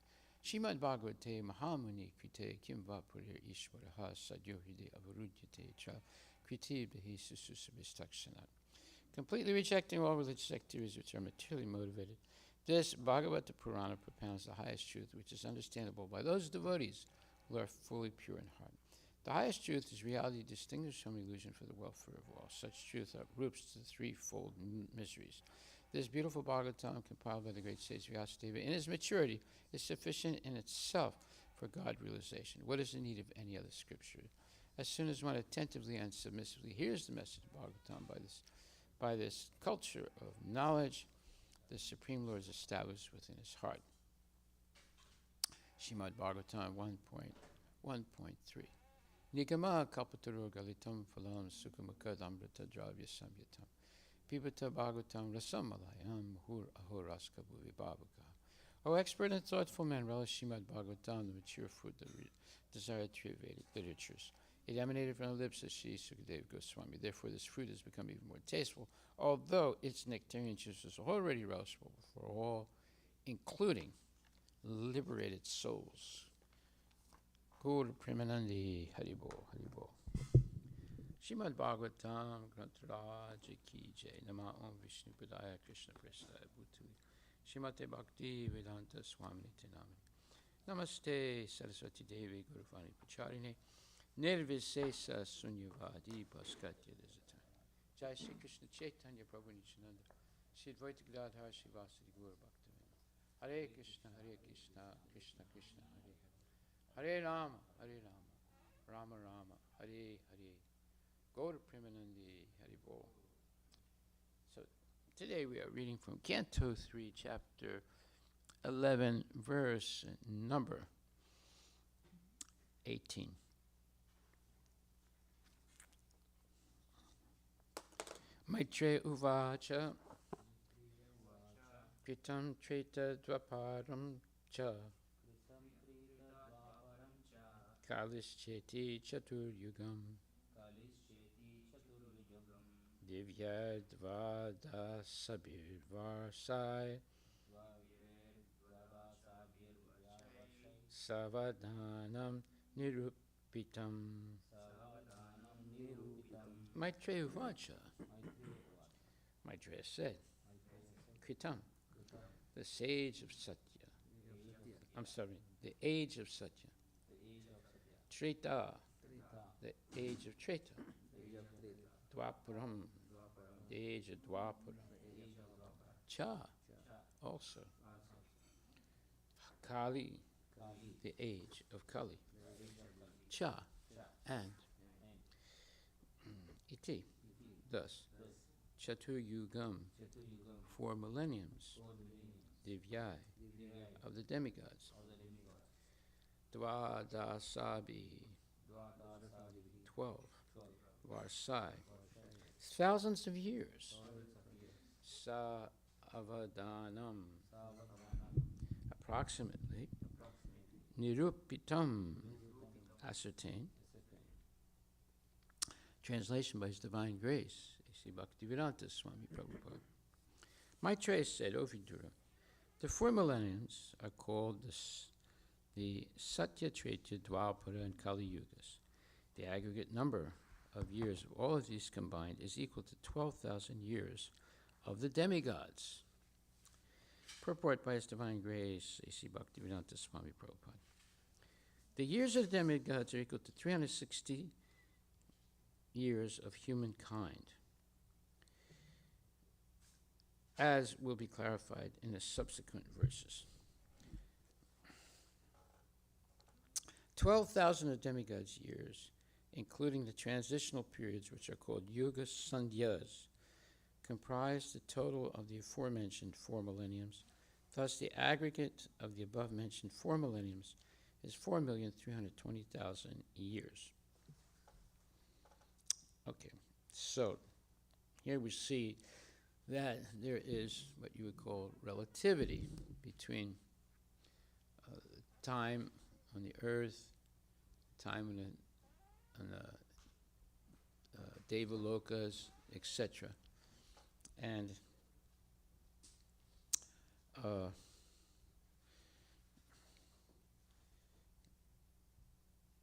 Srimad Bhagavate Mahamuni krite kim va purir ishvaraha sadyohide avarudyate tra kriti behi sususabhistakshanat. Completely rejecting all religious activities which are materially motivated, this Bhagavata Purana propounds the highest truth, which is understandable by those devotees who are fully pure in heart. The highest truth is reality distinguished from illusion for the welfare of all. Such truth uproots the threefold miseries. This beautiful Bhagavatam, compiled by the great sage Vyasadeva in his maturity, is sufficient in itself for God realization. What is the need of any other scripture? As soon as one attentively and submissively hears the message of Bhagavatam by this culture of knowledge, the Supreme Lord is established within his heart. Srimad Bhagavatam 1.1.3. Nigama kalpataro galitam phalam sukhamukad amrita dravya samyatam pibata bhagavatam rasam malayam muhur ahoraska bhuvibhavaka. O expert and thoughtful man, relish Srimad Bhagavatam, the mature fruit of the desired tree of Vedic literatures. It emanated from the lips of Sri Sukadeva Goswami. Therefore, this fruit has become even more tasteful, although its nectarian juice is already relishable for all, including liberated souls. Guru Premanandi Haribo Haribo. Srimad Bhagavatam Grantharaja Ki Jai. Nama Om Vishnu Padaya Krishna Prasthaya Bhutali Srimate Bhakti Vedanta Swamini Tenami. Namaste Saraswati Devi Guruvani Pacharine Nirvisesa Sunyavadi Bhaskatya Desitan. Jai Shri Krishna Chaitanya Prabhu Nityananda Shri Advaita Gadadhar Shri Vasadi Gaura Bhaktivinoda. Hare Krishna Krishna Krishna Hare Hare Rama Rama Rama Hare Hare. Gaura Premanandi Haribo. So today we are reading from Canto 3, Chapter 11, verse number 18. Maitre uvacha kritam treta dvaparam cha kalischeti chaturyugam divyadvada sabir varsai Savadanam nirupitam. Maitreya Vacha. Maitreya said, Kritam, the sage of Satya. I'm sorry, the age of Satya. Treta, the age of Treta. Dwaparam, the age of Dwapara. Cha, also. Kali, the age of Kali. Cha, and iti, thus. Chaturyugam, 4 millenniums. Divyai, of the demigods. Dvadasabi, 12. Varsai, thousands of years. Savadhanam, approximately. Nirupitam, ascertained. Translation by His Divine Grace, A.C. Bhaktivedanta Swami Prabhupada. Maitreya said, O Vidura, the 4 millenniums are called the Satya, Treta, Dwapara, and Kali Yugas. The aggregate number of years of all of these combined is equal to 12,000 years of the demigods. Purport by His Divine Grace, A.C. Bhaktivedanta Swami Prabhupada. The years of the demigods are equal to 360 years of humankind, as will be clarified in the subsequent verses. 12,000 of demigods' years, including the transitional periods which are called Yuga Sandhyas, comprise the total of the aforementioned 4 millenniums. Thus, the aggregate of the above-mentioned 4 millenniums is 4,320,000 years. Okay, so here we see that there is what you would call relativity between time on the earth, time on the Devalokas, etc. And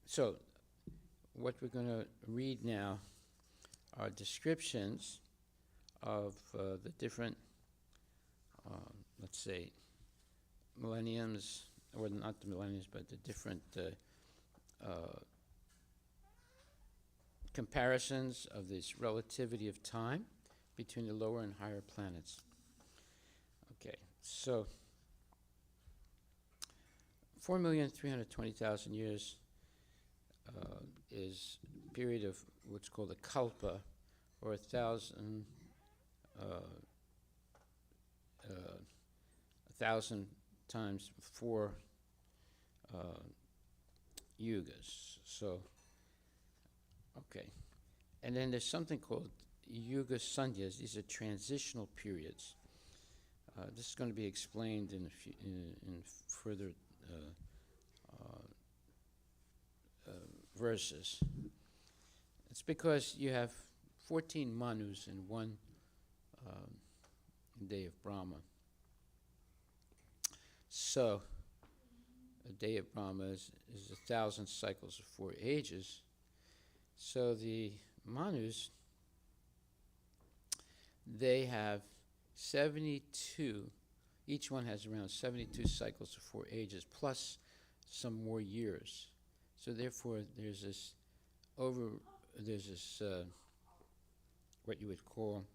so what we're going to read now are descriptions of the different, let's say, millenniums, or not the millenniums, but the different comparisons of this relativity of time between the lower and higher planets. Okay, so 4,320,000 years is a period of what's called a kalpa, or 1,000 times 4 yugas. So, okay. And then there's something called Yuga Sandhyas. These are transitional periods. This is going to be explained in further verses. It's because you have 14 manus in one day of Brahma. So, a day of Brahma is 1,000 cycles of 4 ages. So the manus, they have 72, each one has around 72 cycles of 4 ages, plus some more years. So therefore, there's this what you would call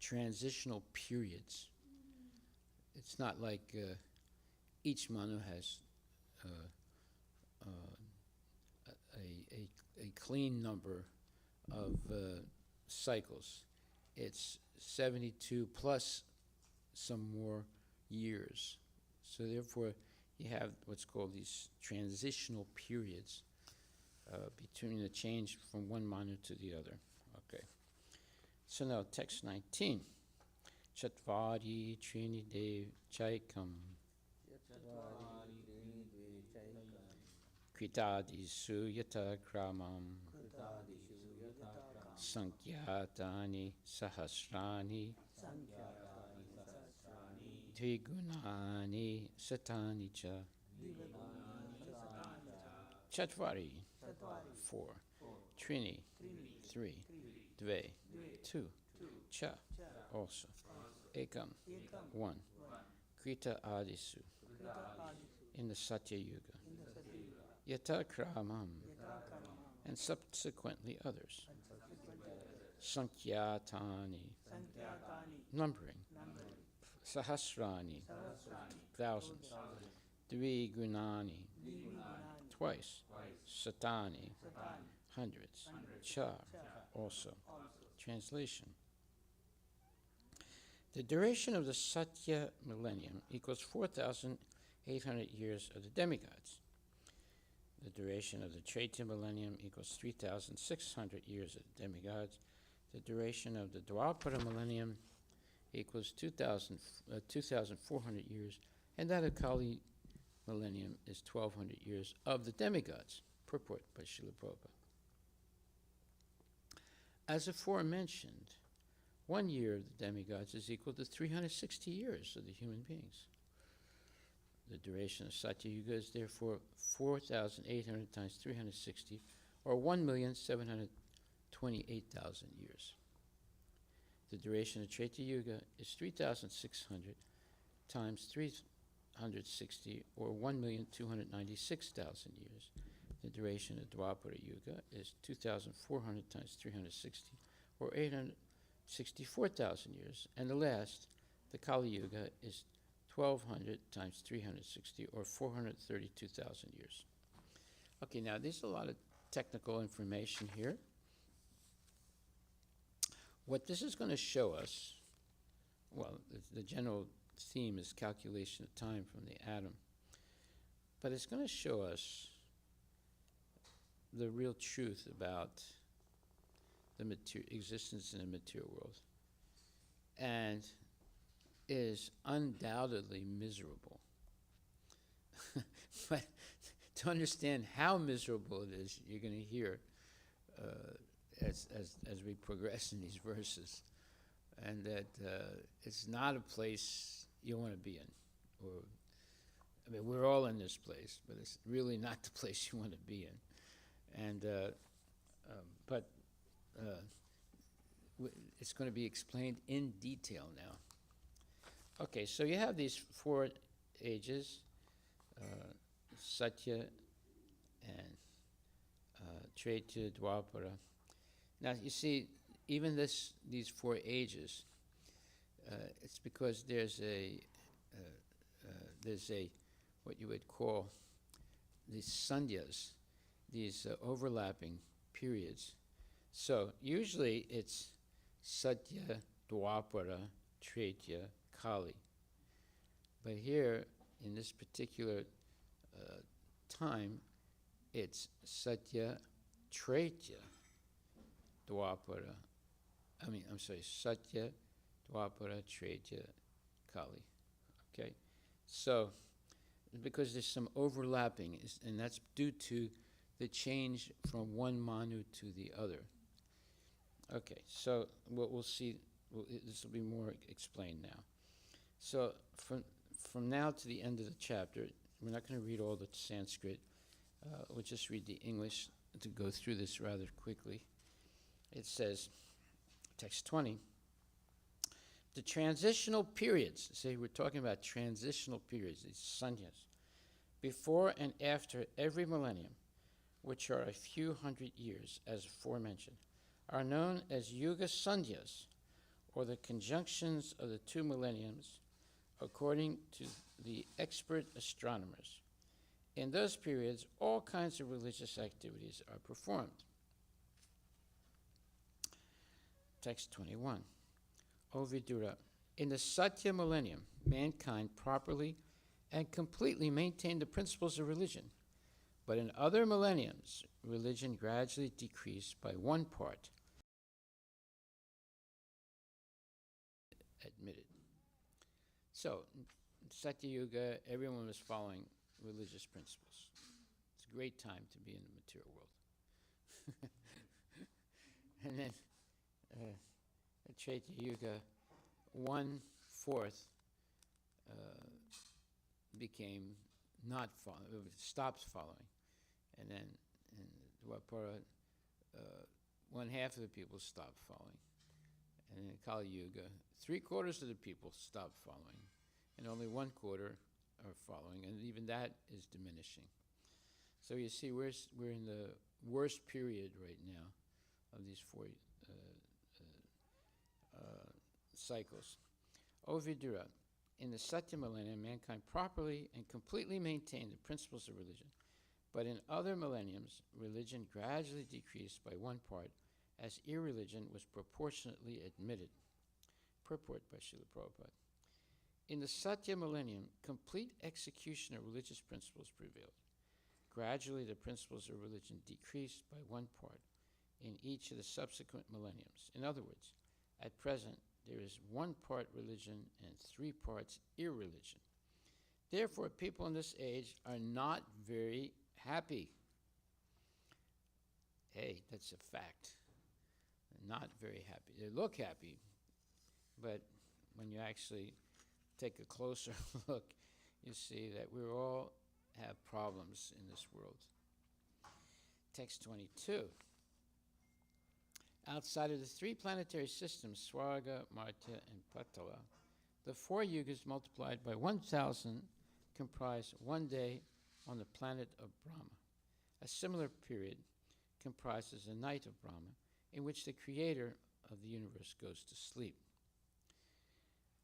transitional periods. It's not like each manu has a clean number of cycles. It's 72 plus some more years. So therefore, you have what's called these transitional periods between the change from one Manu to the other. Okay. So now text 19. Chatvari Trini Dev Chaikam Kritadisu Yata Kramam Sankyatani Sahasrani Dvigunani Satani Cha Chatvari 4 Trini 3 Dve 2 Cha also Ekam 1 Krita Adisu in the Satya Yuga Yata Kramam and subsequently others Sankyatani numbering Sahasrani thousands Dvigunani twice Satani hundreds Cha also. Translation. The duration of the Satya millennium equals 4,800 years of the demigods. The duration of the Chaitya millennium equals 3,600 years of the demigods. The duration of the Dwapara millennium equals 2,400 years, and that of Kali millennium is 1,200 years of the demigods. Purport by Srila Prabhupada. As aforementioned, 1 year of the demigods is equal to 360 years of the human beings. The duration of Satya Yuga is therefore 4,800 times 360, or 1,728,000 years. The duration of Treta Yuga is 3,600 times 360, or 1,296,000 years. The duration of Dwapara Yuga is 2,400 times 360, or 864,000 years. And the last, the Kali Yuga, is 1,200 times 360, or 432,000 years. Okay, now there's a lot of technical information here. What this is going to show us, well, the general theme is calculation of time from the atom, but it's going to show us the real truth about the existence in the material world, and is undoubtedly miserable. But to understand how miserable it is, you're going to hear as we progress in these verses, and that it's not a place you want to be in. Or, I mean, we're all in this place, but it's really not the place you want to be in. And it's going to be explained in detail now. Okay, so you have these 4 ages, Satya and Treta, Dwapara. Now you see, even these 4 ages, it's because there's a what you would call these sandhyas, these overlapping periods. So usually it's Satya, Dwapara, Treta, Kali. But here, in this particular time, it's Satya, Treta, Dwapara. Satya, Dwapara, Treta, Kali. Okay? So, because there's some overlapping, and that's due to the change from one Manu to the other. Okay, so what we'll see, this will be more explained now. So from now to the end of the chapter, we're not going to read all the Sanskrit. We'll just read the English to go through this rather quickly. It says, text 20, the transitional periods, say we're talking about transitional periods, these sandhyas, before and after every millennium, which are a few hundred years, as aforementioned, are known as Yuga Sandhyas, or the conjunctions of the 2 millenniums, according to the expert astronomers. In those periods, all kinds of religious activities are performed. Text 21. O Vidura, In the Satya millennium, mankind properly and completely maintained the principles of religion. But in other millenniums, religion gradually decreased by one part. Admitted. So, in Satya Yuga, everyone was following religious principles. It's a great time to be in the material world. And then, at Chaitya Yuga, 1/4 became not following, stopped following. And then in Dwapara, 1/2 of the people stopped following. And in Kali Yuga, 3/4 of the people stopped following, and only 1/4 are following, and even that is diminishing. So you see, we're in the worst period right now of these 4 cycles. O Vidura, in the Satya millennium, mankind properly and completely maintained the principles of religion. But in other millenniums, religion gradually decreased by one part, as irreligion was proportionately admitted. Purport by Srila Prabhupada. In the Satya millennium, complete execution of religious principles prevailed. Gradually, the principles of religion decreased by one part in each of the subsequent millenniums. In other words, at present, there is 1 part religion and 3 parts irreligion. Therefore, people in this age are not very happy. Hey, that's a fact. They're not very happy. They look happy, but when you actually take a closer look, you see that we all have problems in this world. Text 22. Outside of the 3 planetary systems, Swarga, Martya, and Patala, the 4 yugas multiplied by 1,000 comprise 1 day on the planet of Brahma. A similar period comprises a night of Brahma, in which the creator of the universe goes to sleep.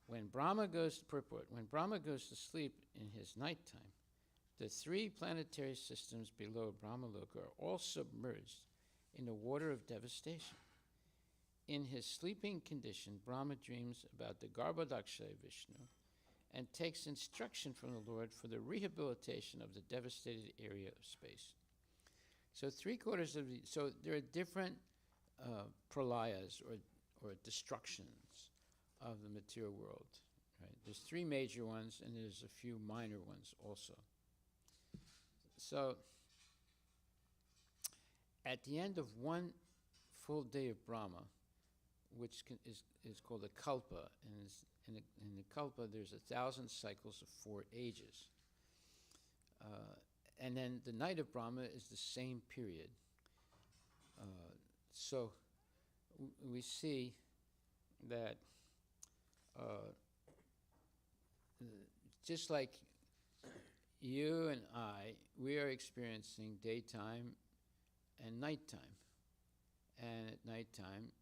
When Brahma goes to sleep in his nighttime, the 3 planetary systems below Brahmaloka are all submerged in the water of devastation. In his sleeping condition, Brahma dreams about the Garbhodaksha Vishnu and takes instruction from the Lord for the rehabilitation of the devastated area of space. So so there are different pralayas or destructions of the material world. Right? There's 3 major ones, and there's a few minor ones also. So at the end of 1 full day of Brahma, which is called a kalpa, and in the kalpa there's 1,000 cycles of 4 ages. And then the night of Brahma is the same period. So we see that just like you and I, we are experiencing daytime and nighttime. And at nighttime,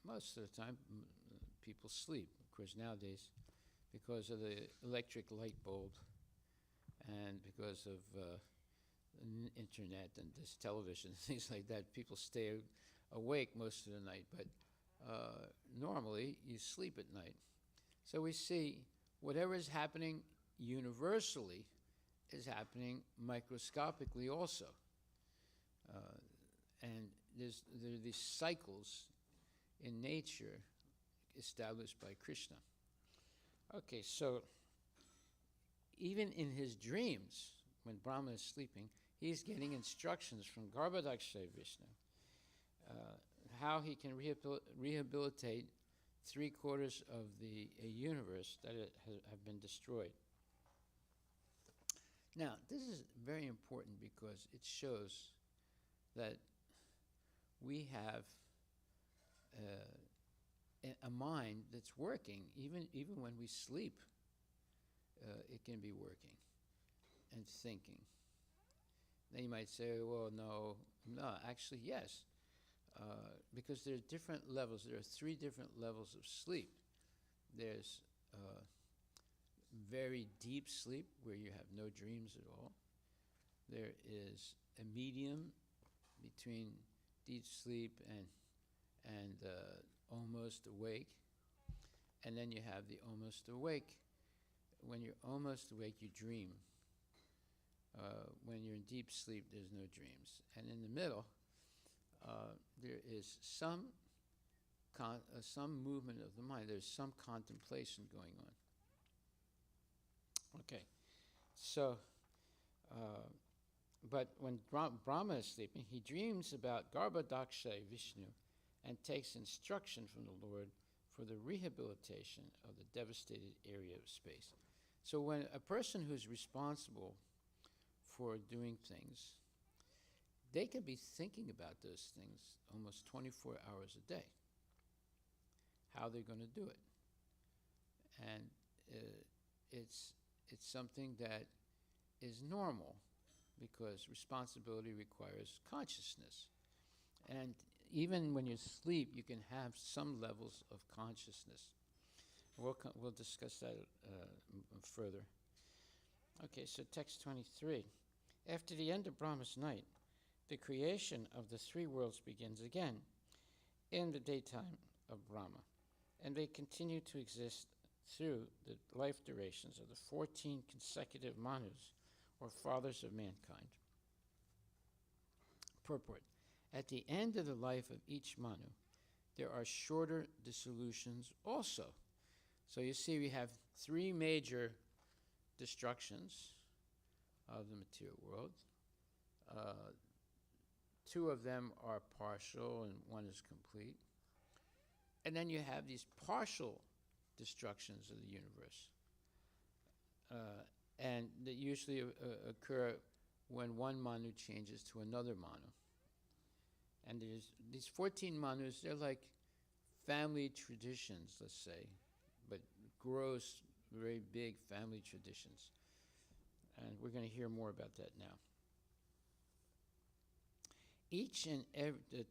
most of the time, people sleep. Of course, nowadays, because of the electric light bulb and because of internet and this television, things like that, people stay awake most of the night. But normally, you sleep at night. So we see whatever is happening universally is happening microscopically also. And there are these cycles in nature established by Krishna. Okay, so even in his dreams, when Brahma is sleeping, he's getting instructions from Garbhodaksha Vishnu, how he can rehabilitate 3/4 of the universe that have been destroyed. Now, this is very important because it shows that we have a mind that's working. Even when we sleep, it can be working and thinking. Then you might say, well, no, actually, yes. Because there are different levels. There are 3 different levels of sleep. There's very deep sleep where you have no dreams at all. There is a medium between deep sleep and almost awake. And then you have the almost awake. When you're almost awake, you dream. When you're in deep sleep, there's no dreams. And in the middle, there is some movement of the mind. There's some contemplation going on. Okay, so, but when Brahma is sleeping, he dreams about Garbhodaksha Vishnu and takes instruction from the Lord for the rehabilitation of the devastated area of space. So when a person who's responsible for doing things, they can be thinking about those things almost 24 hours a day, how they're going to do it. And it's something that is normal because responsibility requires consciousness. And even when you sleep, you can have some levels of consciousness. We'll discuss that further. Okay, so text 23. After the end of Brahma's night, the creation of the three worlds begins again in the daytime of Brahma, and they continue to exist through the life durations of the 14 consecutive Manus, or fathers of mankind. Purport. At the end of the life of each Manu, there are shorter dissolutions also. So you see we have three major destructions of the material world. Two of them are partial and one is complete. And then you have these partial destructions of the universe. And that usually occur when one Manu changes to another Manu. And there's these 14 Manus, they're like family traditions, let's say, but gross, very big family traditions. And we're going to hear more about that now.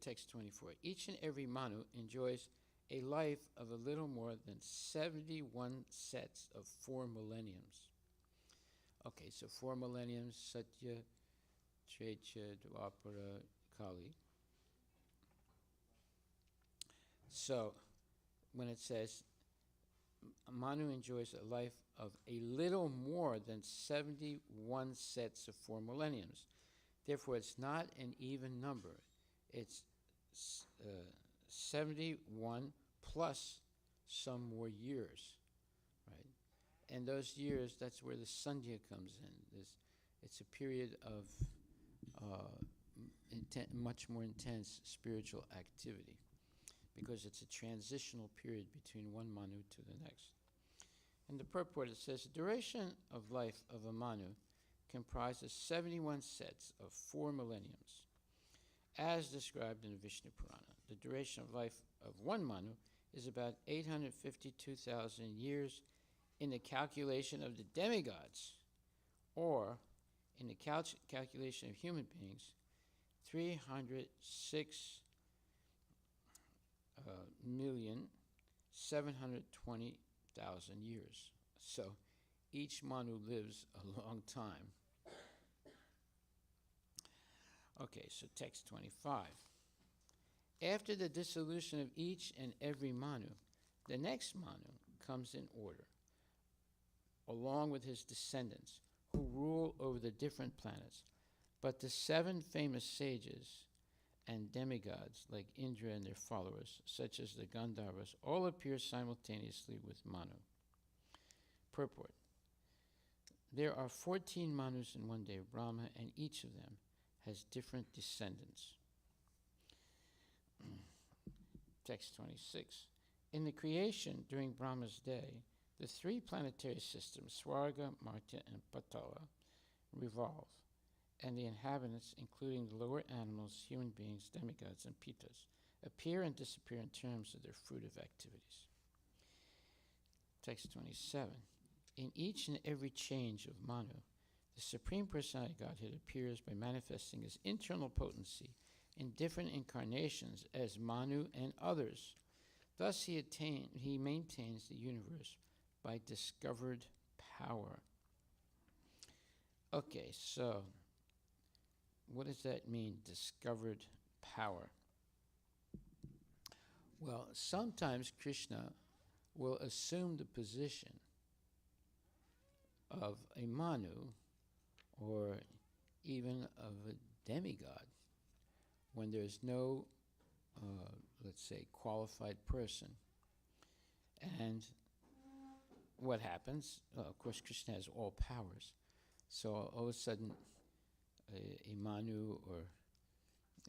Text 24, each and every Manu enjoys a life of a little more than 71 sets of 4 millenniums. Okay, so 4 millenniums, Satya, Treta, Dwapara, Kali. So, when it says Manu enjoys a life of a little more than 71 sets of 4 millenniums, therefore it's not an even number. It's 71 plus some more years, right? And those years, that's where the Sandhya comes in. It's a period of much more intense spiritual activity, because it's a transitional period between one Manu to the next. In the purport it says, the duration of life of a Manu comprises 71 sets of 4 millenniums, as described in the Vishnu Purana. The duration of life of one Manu is about 852,000 years in the calculation of the demigods, or in the calculation of human beings, 306,720,000 years. So each Manu lives a long time. Okay, so text 25. After the dissolution of each and every Manu, the next Manu comes in order, along with his descendants, who rule over the different planets. But the 7 famous sages and demigods, like Indra and their followers, such as the Gandharvas, all appear simultaneously with Manu. Purport. There are 14 Manus in one day of Brahma, and each of them has different descendants. Text 26. In the creation during Brahma's day, the 3 planetary systems, Swarga, Martya, and Patala, revolve, and the inhabitants, including the lower animals, human beings, demigods, and pitas, appear and disappear in terms of their fruitive activities. Text 27. In each and every change of Manu, the Supreme Personality of Godhead appears by manifesting his internal potency in different incarnations as Manu and others. Thus he maintains the universe by discovered power. Okay, so what does that mean, discovered power? Well, sometimes Krishna will assume the position of a Manu or even of a demigod when there's no, let's say, qualified person. And what happens? Of course, Krishna has all powers. So all of a sudden, a Manu or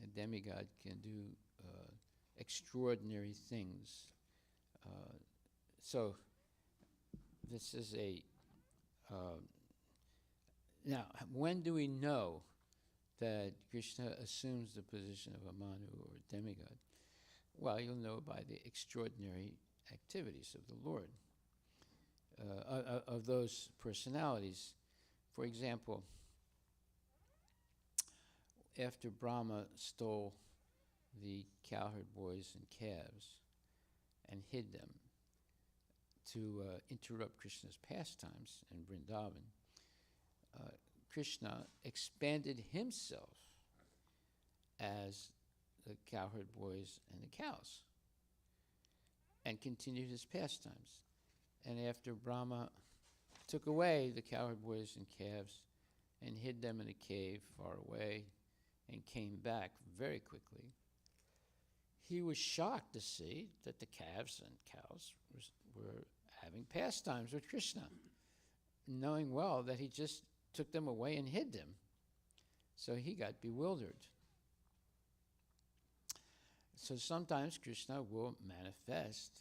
a demigod can do extraordinary things. So this is a... now, when do we know that Krishna assumes the position of a Manu or a demigod? Well, you'll know by the extraordinary activities of the Lord, of those personalities. For example, after Brahma stole the cowherd boys and calves and hid them to interrupt Krishna's pastimes in Vrindavan, Krishna expanded himself as the cowherd boys and the cows and continued his pastimes. And after Brahma took away the cowherd boys and calves and hid them in a cave far away and came back very quickly, he was shocked to see that the calves and cows were having pastimes with Krishna, knowing well that he just took them away and hid them. So he got bewildered. So sometimes Krishna will manifest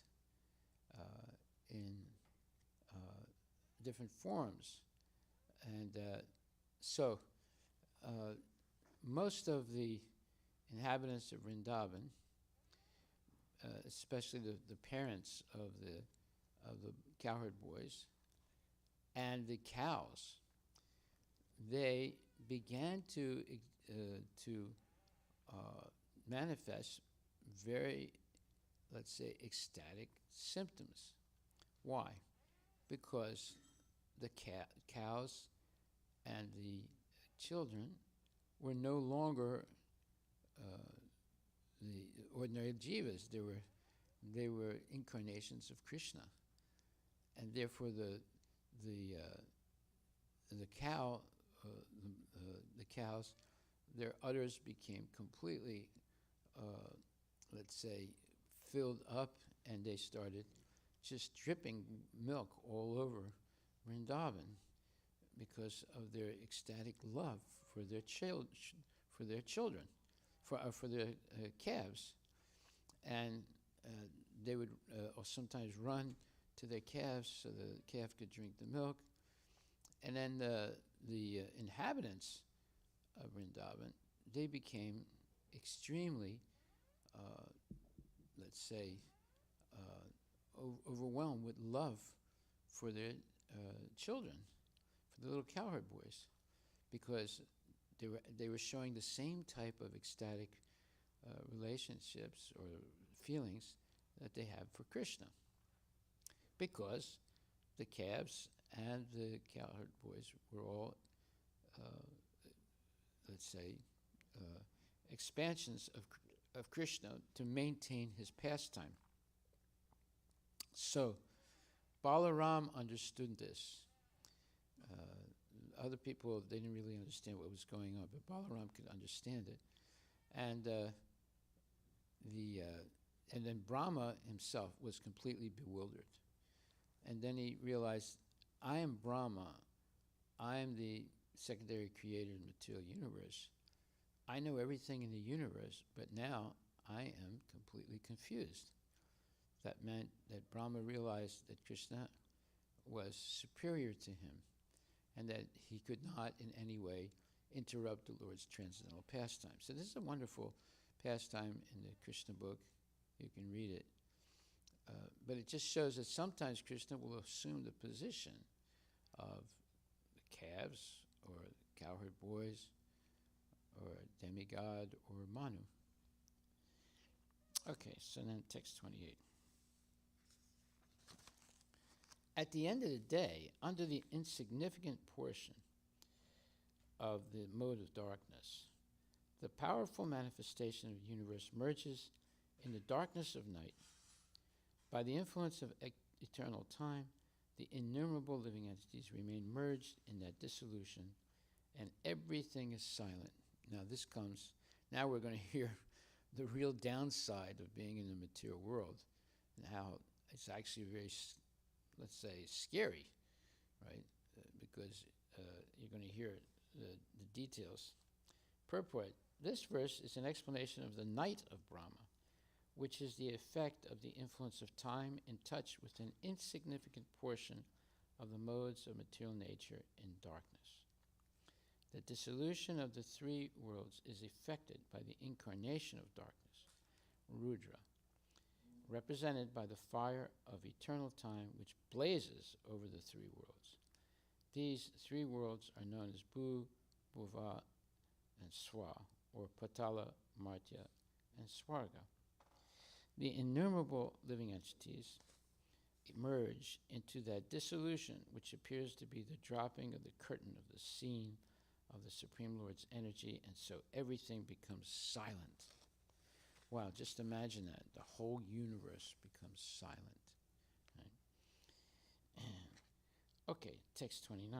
in different forms. And so most of the inhabitants of Vrindavan, especially the parents of the cowherd boys and the cows, they began to manifest very, let's say, ecstatic symptoms. Why? Because the cows and the children were no longer the ordinary jivas. They were incarnations of Krishna, and therefore the cows, their udders became completely, let's say, filled up, and they started just dripping milk all over Vrindavan because of their ecstatic love for their children, for their calves. And they would sometimes run to their calves so the calf could drink the milk. And then the inhabitants of Vrindavan, they became extremely, let's say, overwhelmed with love for their children, for the little cowherd boys, because they were showing the same type of ecstatic relationships or feelings that they have for Krishna, because the calves and the cowherd boys were all, let's say, expansions of Krishna to maintain his pastime. So Balaram understood this. Other people, they didn't really understand what was going on, but Balaram could understand it. And and then Brahma himself was completely bewildered. And then he realized, I am Brahma. I am the secondary creator of the material universe. I know everything in the universe, but now I am completely confused. That meant that Brahma realized that Krishna was superior to him and that he could not in any way interrupt the Lord's transcendental pastime. So this is a wonderful pastime in the Krishna book. You can read it. But it just shows that sometimes Krishna will assume the position of the calves or the cowherd boys or demigod or Manu. Okay, so then text 28. At the end of the day, under the insignificant portion of the mode of darkness, the powerful manifestation of the universe merges in the darkness of night by the influence of eternal time, the innumerable living entities remain merged in that dissolution, and everything is silent. Now we're going to hear the real downside of being in the material world, and how it's actually very, let's say, scary, right? Because you're going to hear the details. Purport: this verse is an explanation of the night of Brahma, which is the effect of the influence of time in touch with an insignificant portion of the modes of material nature in darkness. The dissolution of the three worlds is effected by the incarnation of darkness, Rudra, represented by the fire of eternal time which blazes over the three worlds. These three worlds are known as Bhu, Bhuva, and Swa, or Patala, Martya, and Swarga. The innumerable living entities emerge into that dissolution which appears to be the dropping of the curtain of the scene of the Supreme Lord's energy, and so everything becomes silent. Wow, just imagine that. The whole universe becomes silent. Right? Okay, text 29.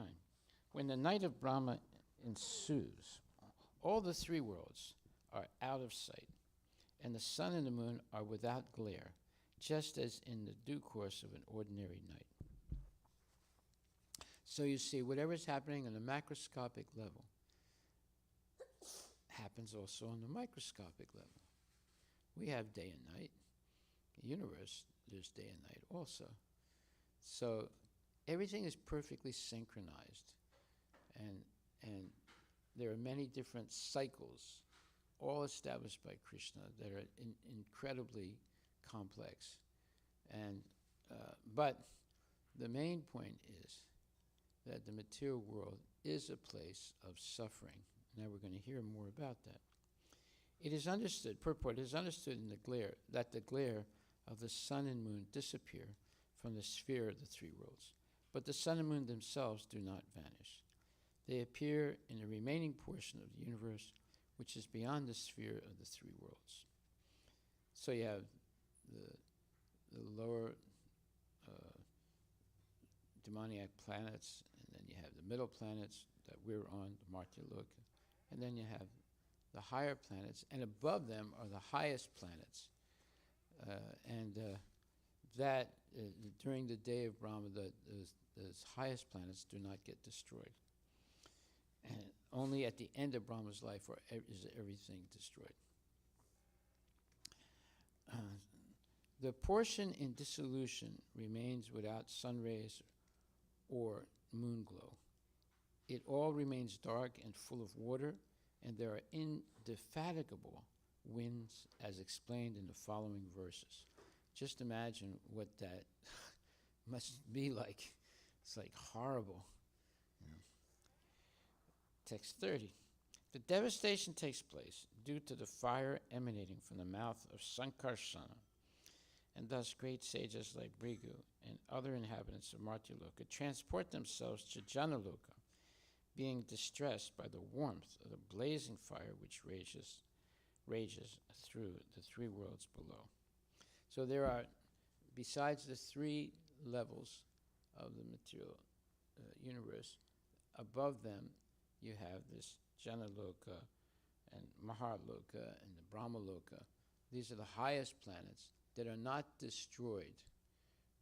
When the night of Brahma ensues, all the three worlds are out of sight, and the sun and the moon are without glare, just as in the due course of an ordinary night. So you see, whatever's happening on the macroscopic level happens also on the microscopic level. We have day and night. The universe, there's day and night also. So everything is perfectly synchronized, and there are many different cycles, all established by Krishna, that are incredibly complex. And but the main point is that the material world is a place of suffering. Now we're going to hear more about that. It is understood, purport, it is understood in the glare, that the glare of the sun and moon disappear from the sphere of the three worlds. But the sun and moon themselves do not vanish. They appear in the remaining portion of the universe, which is beyond the sphere of the three worlds. So you have the lower demoniac planets, and then you have the middle planets that we're on, the Martyaloka, and then you have the higher planets, and above them are the highest planets. That during the day of Brahma, those highest planets do not get destroyed. And only at the end of Brahma's life is everything destroyed. The portion in dissolution remains without sun rays or moon glow. It all remains dark and full of water, and there are indefatigable winds, as explained in the following verses. Just imagine what that must be like. It's like horrible. You know. Text 30. The devastation takes place due to the fire emanating from the mouth of Sankarsana, and thus great sages like Brigu and other inhabitants of Martyaloka transport themselves to Janaloka, being distressed by the warmth of the blazing fire which rages through the three worlds below. So there are, besides the three levels of the material universe, above them you have this Janaloka and Maharloka and the Brahmaloka. These are the highest planets that are not destroyed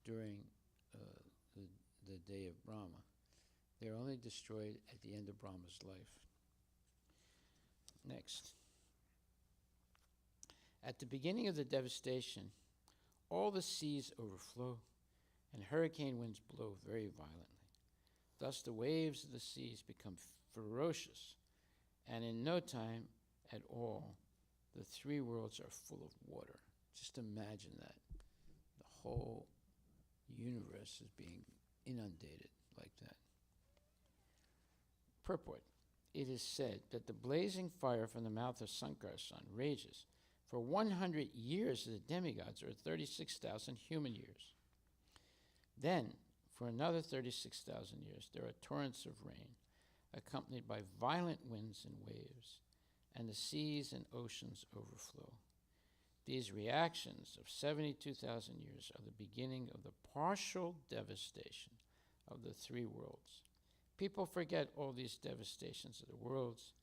during the day of Brahma. They're only destroyed at the end of Brahma's life. Next. At the beginning of the devastation, all the seas overflow, and hurricane winds blow very violently. Thus the waves of the seas become ferocious, and in no time at all, the three worlds are full of water. Just imagine that. The whole universe is being inundated like that. Purport. It is said that the blazing fire from the mouth of Sankarsana rages for 100 years of the demigods, or 36,000 human years. Then, for another 36,000 years, there are torrents of rain, accompanied by violent winds and waves, and the seas and oceans overflow. These reactions of 72,000 years are the beginning of the partial devastation of the three worlds. People forget all these devastations of the worlds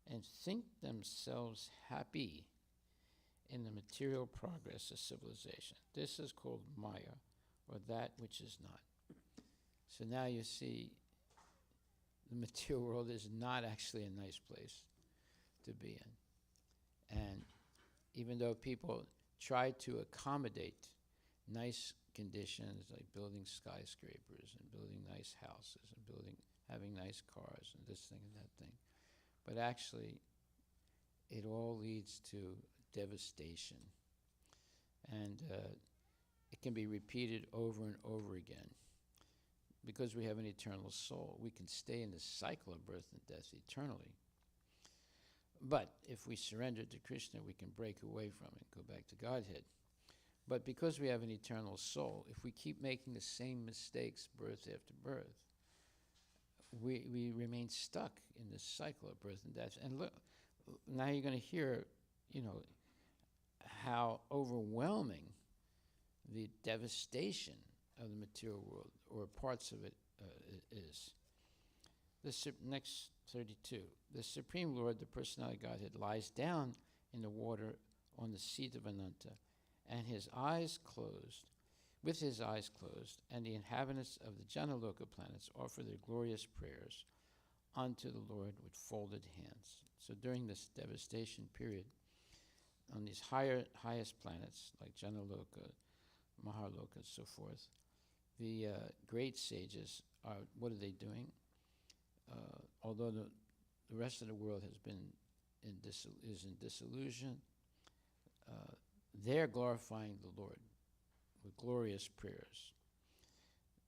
and think themselves happy in the material progress of civilization. This is called Maya, or that which is not. So now you see the material world is not actually a nice place to be in. And even though people try to accommodate nice conditions like building skyscrapers and building nice houses and having nice cars and this thing and that thing, but actually it all leads to devastation. And it can be repeated over and over again. Because we have an eternal soul, we can stay in the cycle of birth and death eternally. But if we surrender to Krishna, we can break away from it and go back to Godhead. But because we have an eternal soul, if we keep making the same mistakes birth after birth, we remain stuck in this cycle of birth and death. And look, now you're going to hear, how overwhelming the devastation of the material world, or parts of it, is. Next 32. The Supreme Lord, the Personality of Godhead, lies down in the water on the seat of Ananta, and his eyes closed, with his eyes closed, and the inhabitants of the Janaloka planets offer their glorious prayers unto the Lord with folded hands. So during this devastation period, on these highest planets, like Janaloka, Maharloka, and so forth, the great sages what are they doing? Although the rest of the world has been is in disillusion, they're glorifying the Lord with glorious prayers,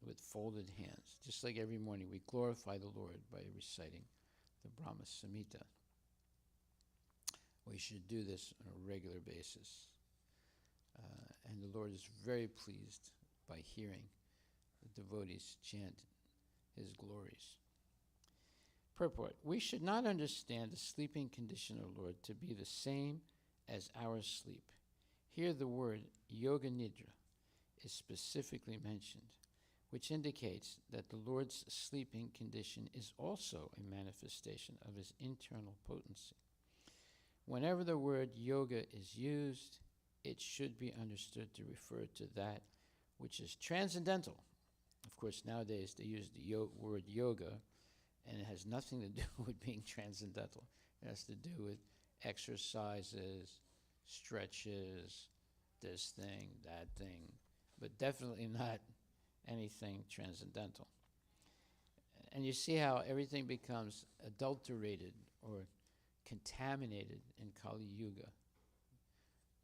with folded hands. Just like every morning we glorify the Lord by reciting the Brahma Samhita. We should do this on a regular basis. And the Lord is very pleased by hearing the devotees chant his glories. Purport: we should not understand the sleeping condition of the Lord to be the same as our sleep. Here the word yoga nidra is specifically mentioned, which indicates that the Lord's sleeping condition is also a manifestation of his internal potency. Whenever the word yoga is used, it should be understood to refer to that which is transcendental. Of course, nowadays they use the word yoga, and it has nothing to do with being transcendental. It has to do with exercises, stretches, this thing, that thing, but definitely not anything transcendental. And you see how everything becomes adulterated or contaminated in Kali Yuga.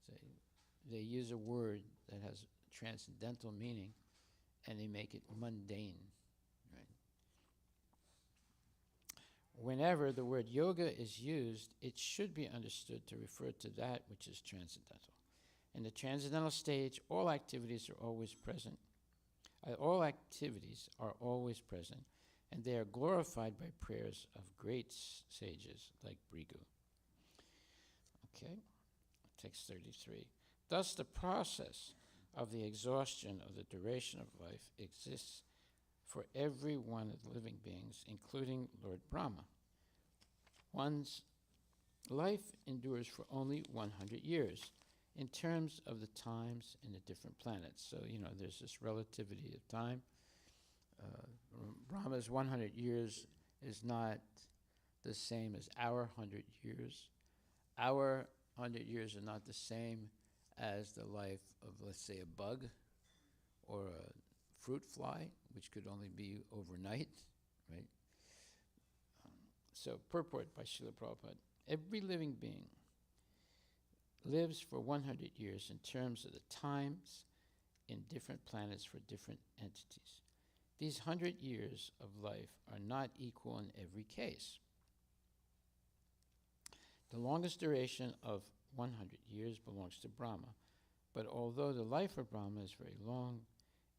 So they use a word that has transcendental meaning and they make it mundane. Right? Whenever the word yoga is used, it should be understood to refer to that which is transcendental. In the transcendental stage, all activities are always present. All activities are always present, and they are glorified by prayers of great sages like Brigu. Okay, text 33. Thus, the process of the exhaustion of the duration of life exists for every one of the living beings, including Lord Brahma. One's life endures for only 100 years in terms of the times in the different planets. So, there's this relativity of time. Brahma's 100 years is not the same as our 100 years. Our 100 years are not the same as the life of, let's say, a bug or a fruit fly, which could only be overnight, right? So, purport by Srila Prabhupada: every living being lives for 100 years in terms of the times in different planets for different entities. These 100 years of life are not equal in every case. The longest duration of 100 years belongs to Brahma, but although the life of Brahma is very long,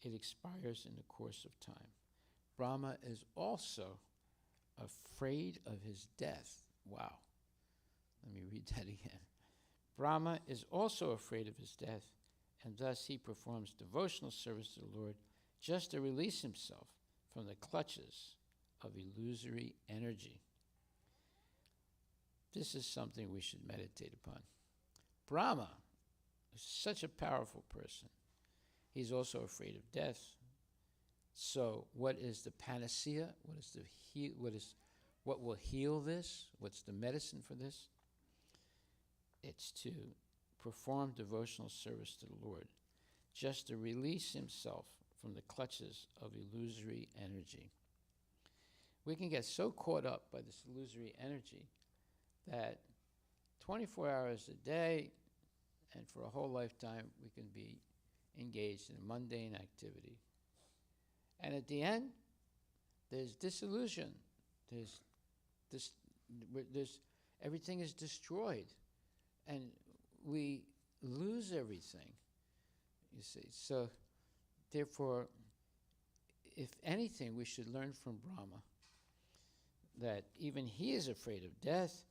it expires in the course of time. Brahma is also afraid of his death. Wow. Let me read that again. Brahma is also afraid of his death, and thus he performs devotional service to the Lord just to release himself from the clutches of illusory energy. This is something we should meditate upon. Brahma is such a powerful person. He's also afraid of death. So what is the panacea? What will heal this? What's the medicine for this? It's to perform devotional service to the Lord, just to release himself from the clutches of illusory energy. We can get so caught up by this illusory energy that 24 hours a day and for a whole lifetime we can be engaged in mundane activity. And at the end, there's disillusion. There's everything is destroyed, and we lose everything. You see, so therefore, if anything, we should learn from Brahma that even he is afraid of death,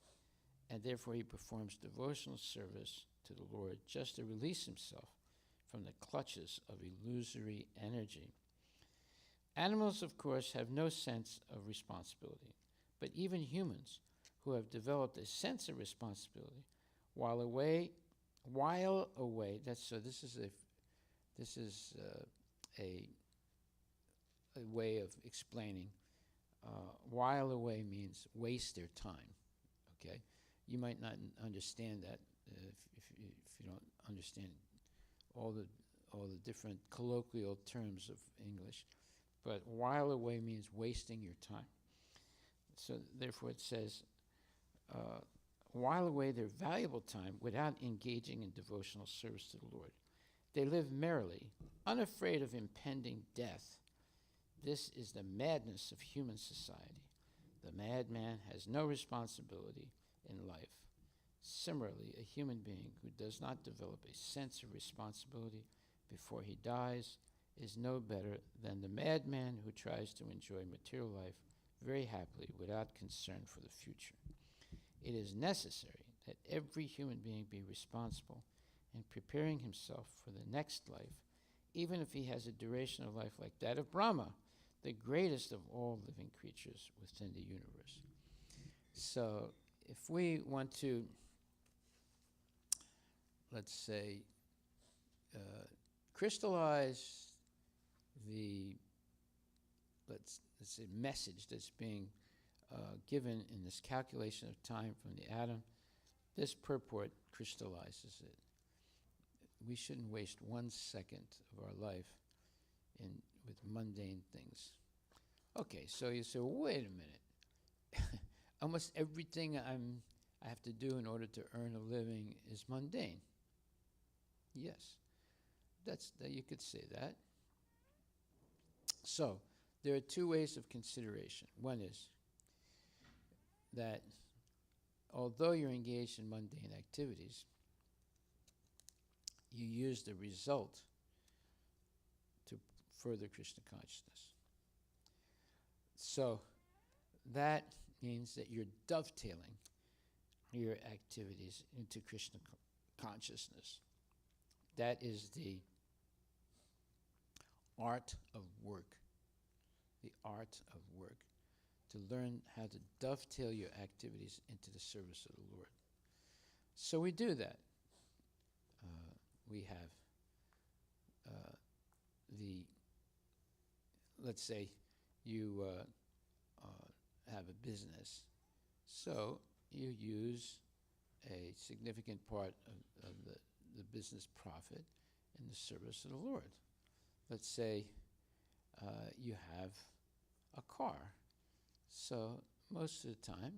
and therefore he performs devotional service to the Lord just to release himself from the clutches of illusory energy. Animals, of course, have no sense of responsibility, but even humans who have developed a sense of responsibility while away. This is a way of explaining. While away means waste their time. Okay, you might not understand that if you don't understand all the different colloquial terms of English. But while away means wasting your time. So therefore it says, while away their valuable time without engaging in devotional service to the Lord. They live merrily, unafraid of impending death. This is the madness of human society. The madman has no responsibility in life. Similarly, a human being who does not develop a sense of responsibility before he dies is no better than the madman who tries to enjoy material life very happily without concern for the future. It is necessary that every human being be responsible in preparing himself for the next life, even if he has a duration of life like that of Brahma, the greatest of all living creatures within the universe. So if we want to, let's say, crystallize the let's say message that's being given in this calculation of time from the atom, this purport crystallizes it. We shouldn't waste 1 second of our life with mundane things. Okay, so you say, well, wait a minute. Almost everything I have to do in order to earn a living is mundane. Yes, you could say that. So, there are two ways of consideration. One is that although you're engaged in mundane activities, you use the result to further Krishna consciousness. So, that means that you're dovetailing your activities into Krishna consciousness. That is the art of work. The art of work. To learn how to dovetail your activities into the service of the Lord. So we do that. We have let's say you have a business. So you use a significant part of the business profit in the service of the Lord. Let's say you have a car. So most of the time,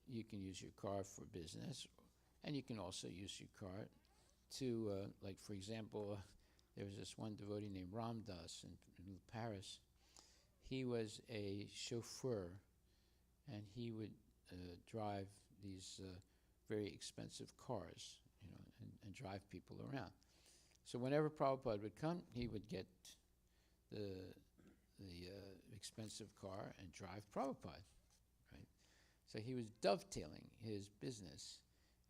you can use your car for business, and you can also use your car to, like for example, there was this one devotee named Ram Das in Paris. He was a chauffeur, and he would drive these very expensive cars, and drive people around. So whenever Prabhupada would come, he would get the expensive car and drive Prabhupada, right? So he was dovetailing his business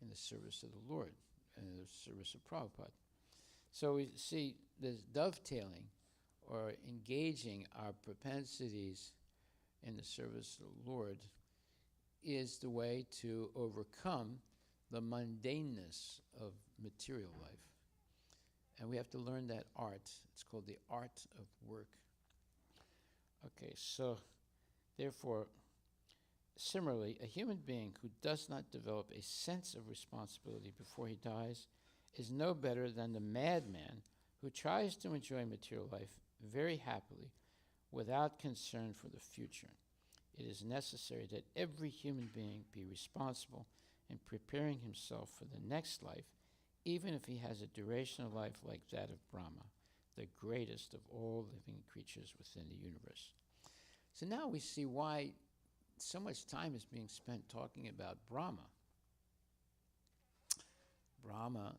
in the service of the Lord, in the service of Prabhupada. So we see this dovetailing or engaging our propensities in the service of the Lord is the way to overcome the mundaneness of material life. And we have to learn that art. It's called the art of work. Okay, so therefore, similarly, a human being who does not develop a sense of responsibility before he dies is no better than the madman who tries to enjoy material life very happily without concern for the future. It is necessary that every human being be responsible in preparing himself for the next life, even if he has a duration of life like that of Brahma, the greatest of all living creatures within the universe. So now we see why so much time is being spent talking about Brahma. Brahma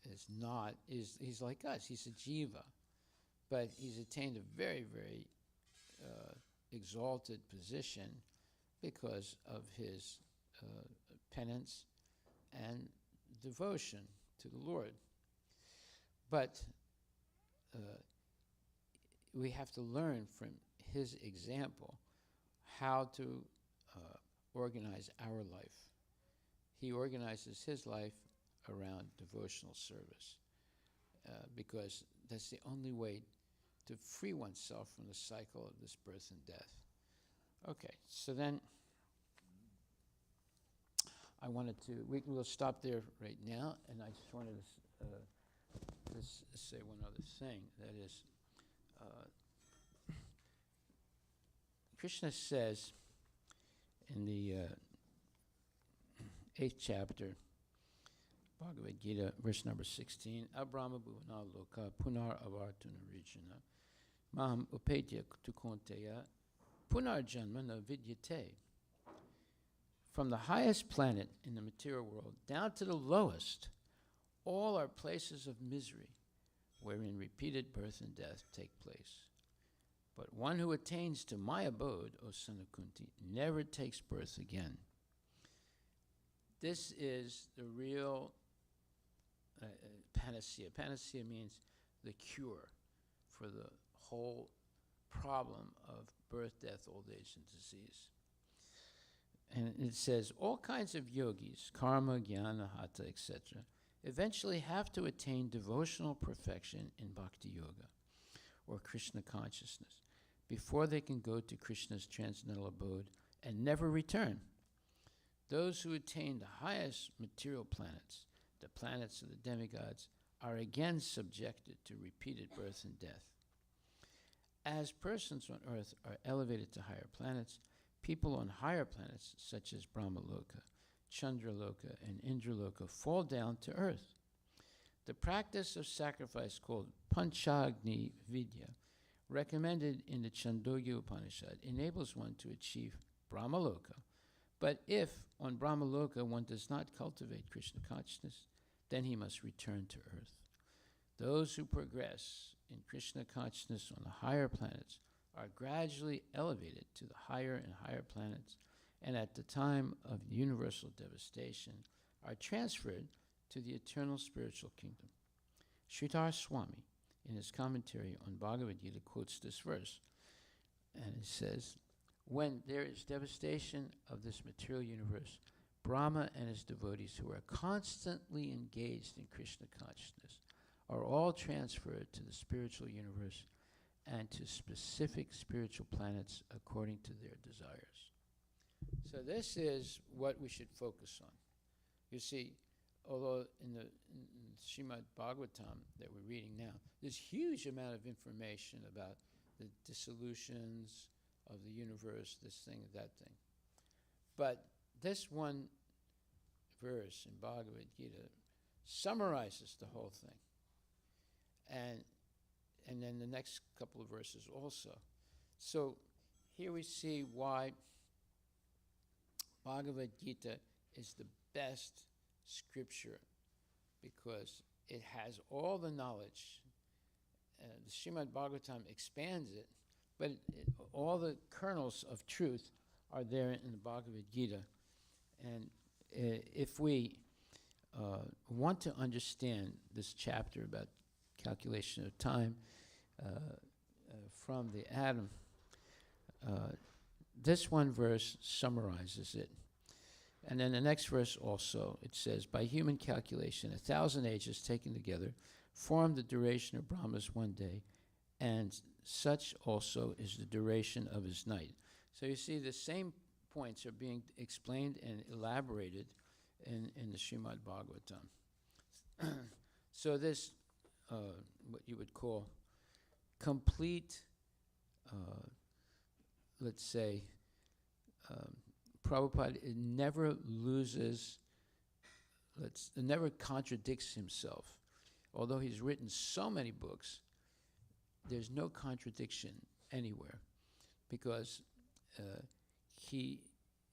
he's like us, he's a jiva, but he's attained a very, very exalted position because of his penance and devotion to the Lord. But we have to learn from his example how to organize our life. He organizes his life around devotional service because that's the only way to free oneself from the cycle of this birth and death. Okay, so then I wanted to, we'll stop there right now, and I just wanted to just say one other thing. That is, Krishna says in the 8th chapter, Bhagavad Gita, verse number 16, Abrahma bhuvana loka punar avartuna rijana maham upetya tu konteya punar janma na vidyate. From the highest planet in the material world down to the lowest, all are places of misery wherein repeated birth and death take place. But one who attains to my abode, O son of Kunti, never takes birth again. This is the real panacea. Panacea means the cure for the whole problem of birth, death, old age, and disease. And it says, all kinds of yogis, karma, jnana, hatha, etc., eventually have to attain devotional perfection in bhakti yoga, or Krishna consciousness, before they can go to Krishna's transcendental abode and never return. Those who attain the highest material planets, the planets of the demigods, are again subjected to repeated birth and death. As persons on earth are elevated to higher planets, people on higher planets, such as Brahmaloka, Chandraloka, and Indraloka, fall down to earth. The practice of sacrifice called Panchagni Vidya, recommended in the Chandogya Upanishad, enables one to achieve Brahmaloka. But if on Brahmaloka one does not cultivate Krishna consciousness, then he must return to earth. Those who progress in Krishna consciousness on the higher planets are gradually elevated to the higher and higher planets, and at the time of universal devastation are transferred to the eternal spiritual kingdom. Sridhar Swami, in his commentary on Bhagavad Gita, quotes this verse, and it says, when there is devastation of this material universe, Brahma and his devotees who are constantly engaged in Krishna consciousness are all transferred to the spiritual universe and to specific spiritual planets according to their desires. So this is what we should focus on. You see, although in Srimad Bhagavatam that we're reading now, there's huge amount of information about the dissolutions of the universe, this thing, that thing. But this one verse in Bhagavad Gita summarizes the whole thing. And then the next couple of verses also. So here we see why Bhagavad Gita is the best scripture, because it has all the knowledge. The Srimad Bhagavatam expands it, but all the kernels of truth are there in the Bhagavad Gita. And if we want to understand this chapter about calculation of time from the atom, this one verse summarizes it. And then the next verse also, it says, by human calculation, 1,000 ages taken together form the duration of Brahma's one day, and such also is the duration of his night. So you see, the same points are being explained and elaborated in the Srimad Bhagavatam. So this, what you would call complete, let's say, Prabhupada, it never loses, it never contradicts himself. Although he's written so many books, there's no contradiction anywhere, because he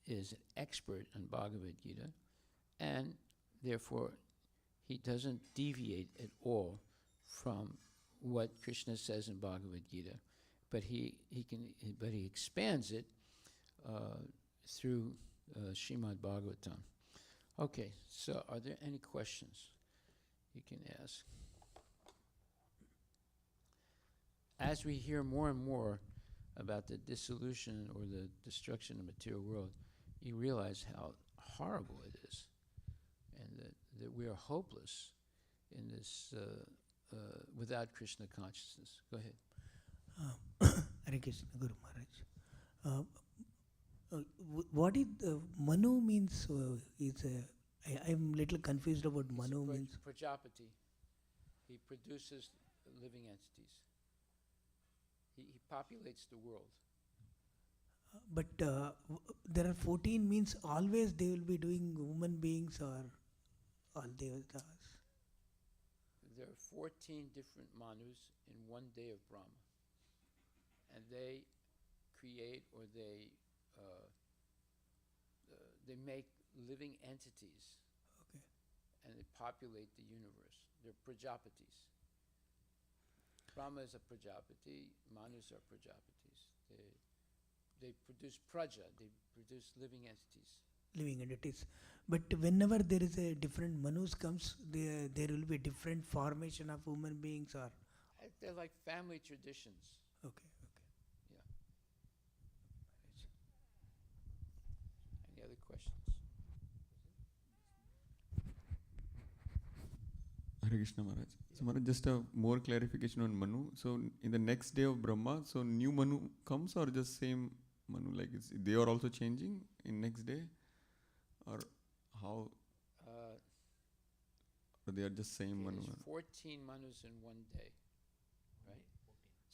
is an expert in Bhagavad Gita, and therefore he doesn't deviate at all from what Krishna says in Bhagavad Gita, but he expands it through Srimad Bhagavatam. Okay, so are there any questions you can ask? As we hear more and more about the dissolution or the destruction of the material world, you realize how horrible it is, and that we are hopeless in this without Krishna consciousness. Go ahead. Hare Krishna, Guru Maharaj. What is Manu means? I'm little confused about Manu means. Prajapati. He produces living entities. He populates the world. But there are 14 means always they will be doing human beings or all devatas. There are 14 different Manus in one day of Brahma. And they create, or they make living entities. Okay. And they populate the universe. They're Prajapatis. Brahma is a Prajapati, Manus are Prajapatis. They produce praja, they produce living entities. Living entities. But whenever there is a different Manus comes, there will be different formation of human beings or... They're like family traditions. Okay. Yeah. Any other questions? Hare Krishna Maharaj. So Maharaj, just a more clarification on Manu. So in the next day of Brahma, so new Manu comes or just same Manu? Like they are also changing in next day? Or how? Or they are just same Manu? There's 14 Manus in one day, right?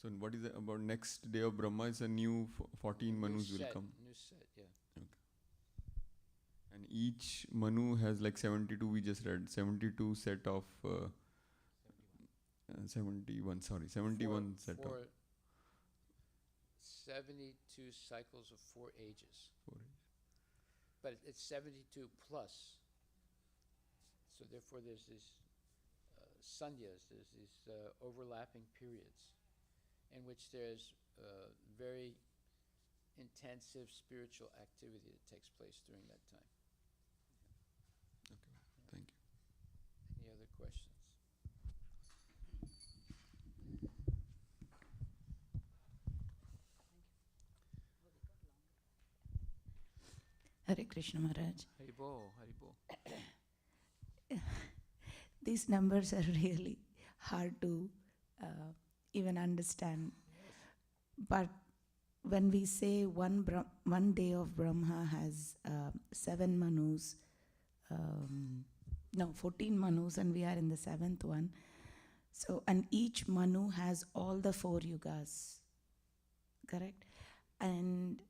So what is it about next day of Brahma? Is a new 14 Manus will come? New set, yeah. Okay. And each Manu has like 72, we just read, 72 set of... 71 set of... 72 cycles of 4 ages. 4 ages. But it's 72 plus. So therefore there's these sandhyas, there's these overlapping periods in which there's very intensive spiritual activity that takes place during that time. Okay, thank you. Any other questions? Hare Krishna Maharaj. Haribo, Haribo. These numbers are really hard to even understand. But when we say one day of Brahma has 7 Manus, 14 Manus, and we are in the 7th one. So, and each Manu has all the 4 yugas, correct? And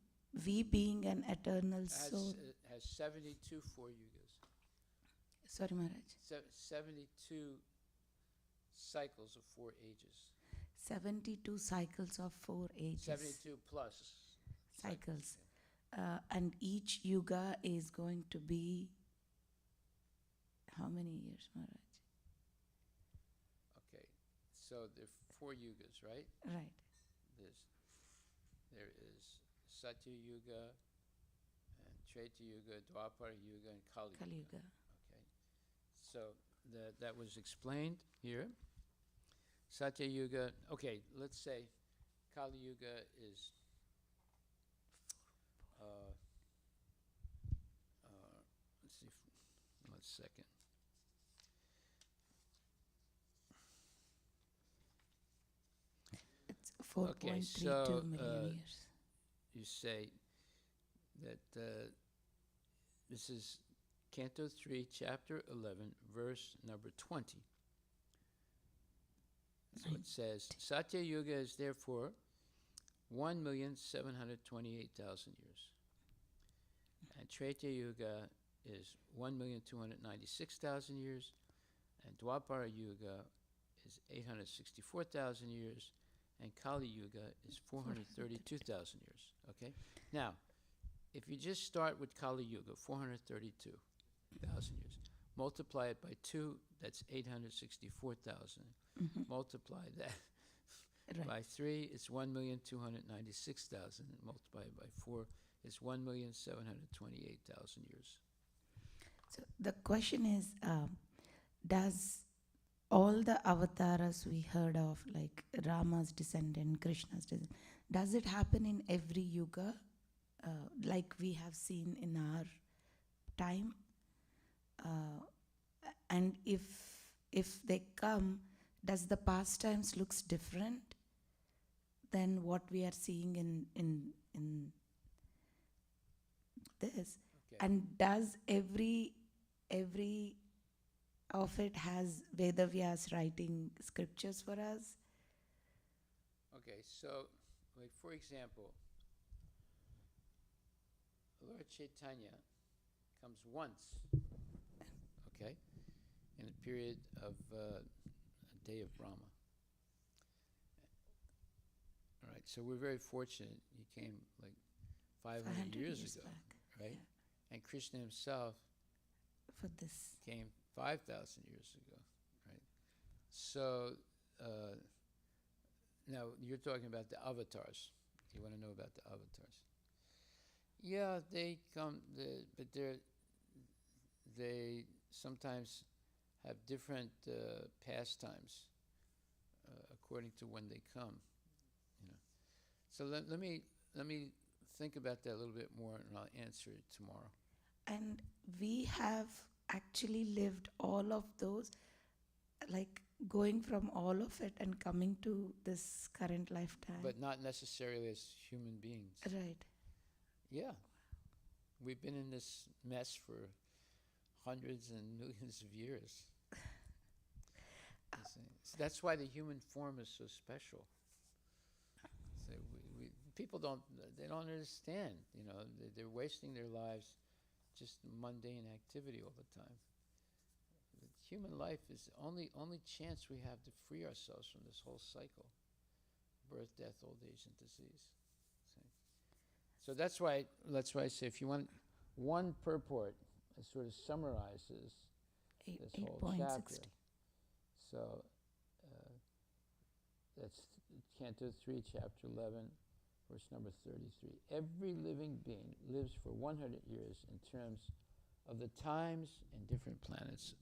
we being an eternal soul. It has 72 4 yugas. Sorry, Maharaj. 72 cycles of 4 ages. 72 cycles of 4 ages. 72 plus cycles. And each yuga is going to be how many years, Maharaj? Okay, so there are 4 yugas, right? Right. There is Satya Yuga, and Treta Yuga, Dwapara Yuga, and Kali Yuga. Kali Yuga. Okay, so that was explained here. Satya Yuga. Okay, let's say Kali Yuga is. Let's see. 1 second. It's 4.32 so, million years. You say that this is Canto 3, Chapter 11, verse number 20. So it says, Satya Yuga is therefore 1,728,000 years. And Treta Yuga is 1,296,000 years. And Dwapara Yuga is 864,000 years. And Kali Yuga is 432,000 years. Okay? Now, if you just start with Kali Yuga, 432,000 years, multiply it by 2, that's 864,000. Multiply that by 3, it's 1,296,000. Multiply it by 4, it's 1,728,000 years. So the question is, does all the avatars we heard of, like Rama's descendant, Krishna's descendant, does it happen in every yuga, like we have seen in our time? And if they come, does the past times looks different than what we are seeing in this? Okay. And does every of it has Vedavyas writing scriptures for us? Okay, so, like for example, Lord Chaitanya comes once, okay, in a period of a day of Brahma. All right, so we're very fortunate. He came like 500 years ago, back. right? Yeah. And Krishna himself For this. came 5,000 years ago, right? So now you're talking about the avatars. You want to know about the avatars? Yeah, they come, but they sometimes have different pastimes according to when they come. You know. So let me think about that a little bit more, and I'll answer it tomorrow. And we have actually lived all of those, like going from all of it and coming to this current lifetime. But not necessarily as human beings. Right. Yeah. We've been in this mess for hundreds and millions of years. So that's why the human form is so special. So people don't understand, you know, they're wasting their lives just mundane activity all the time. The human life is only chance we have to free ourselves from this whole cycle: birth, death, old age, and disease. So that's why I say, if you want one purport, it sort of summarizes this whole chapter. So that's Canto 3, Chapter 11, verse number 33. Every living being lives for 100 years in terms of the times and different planets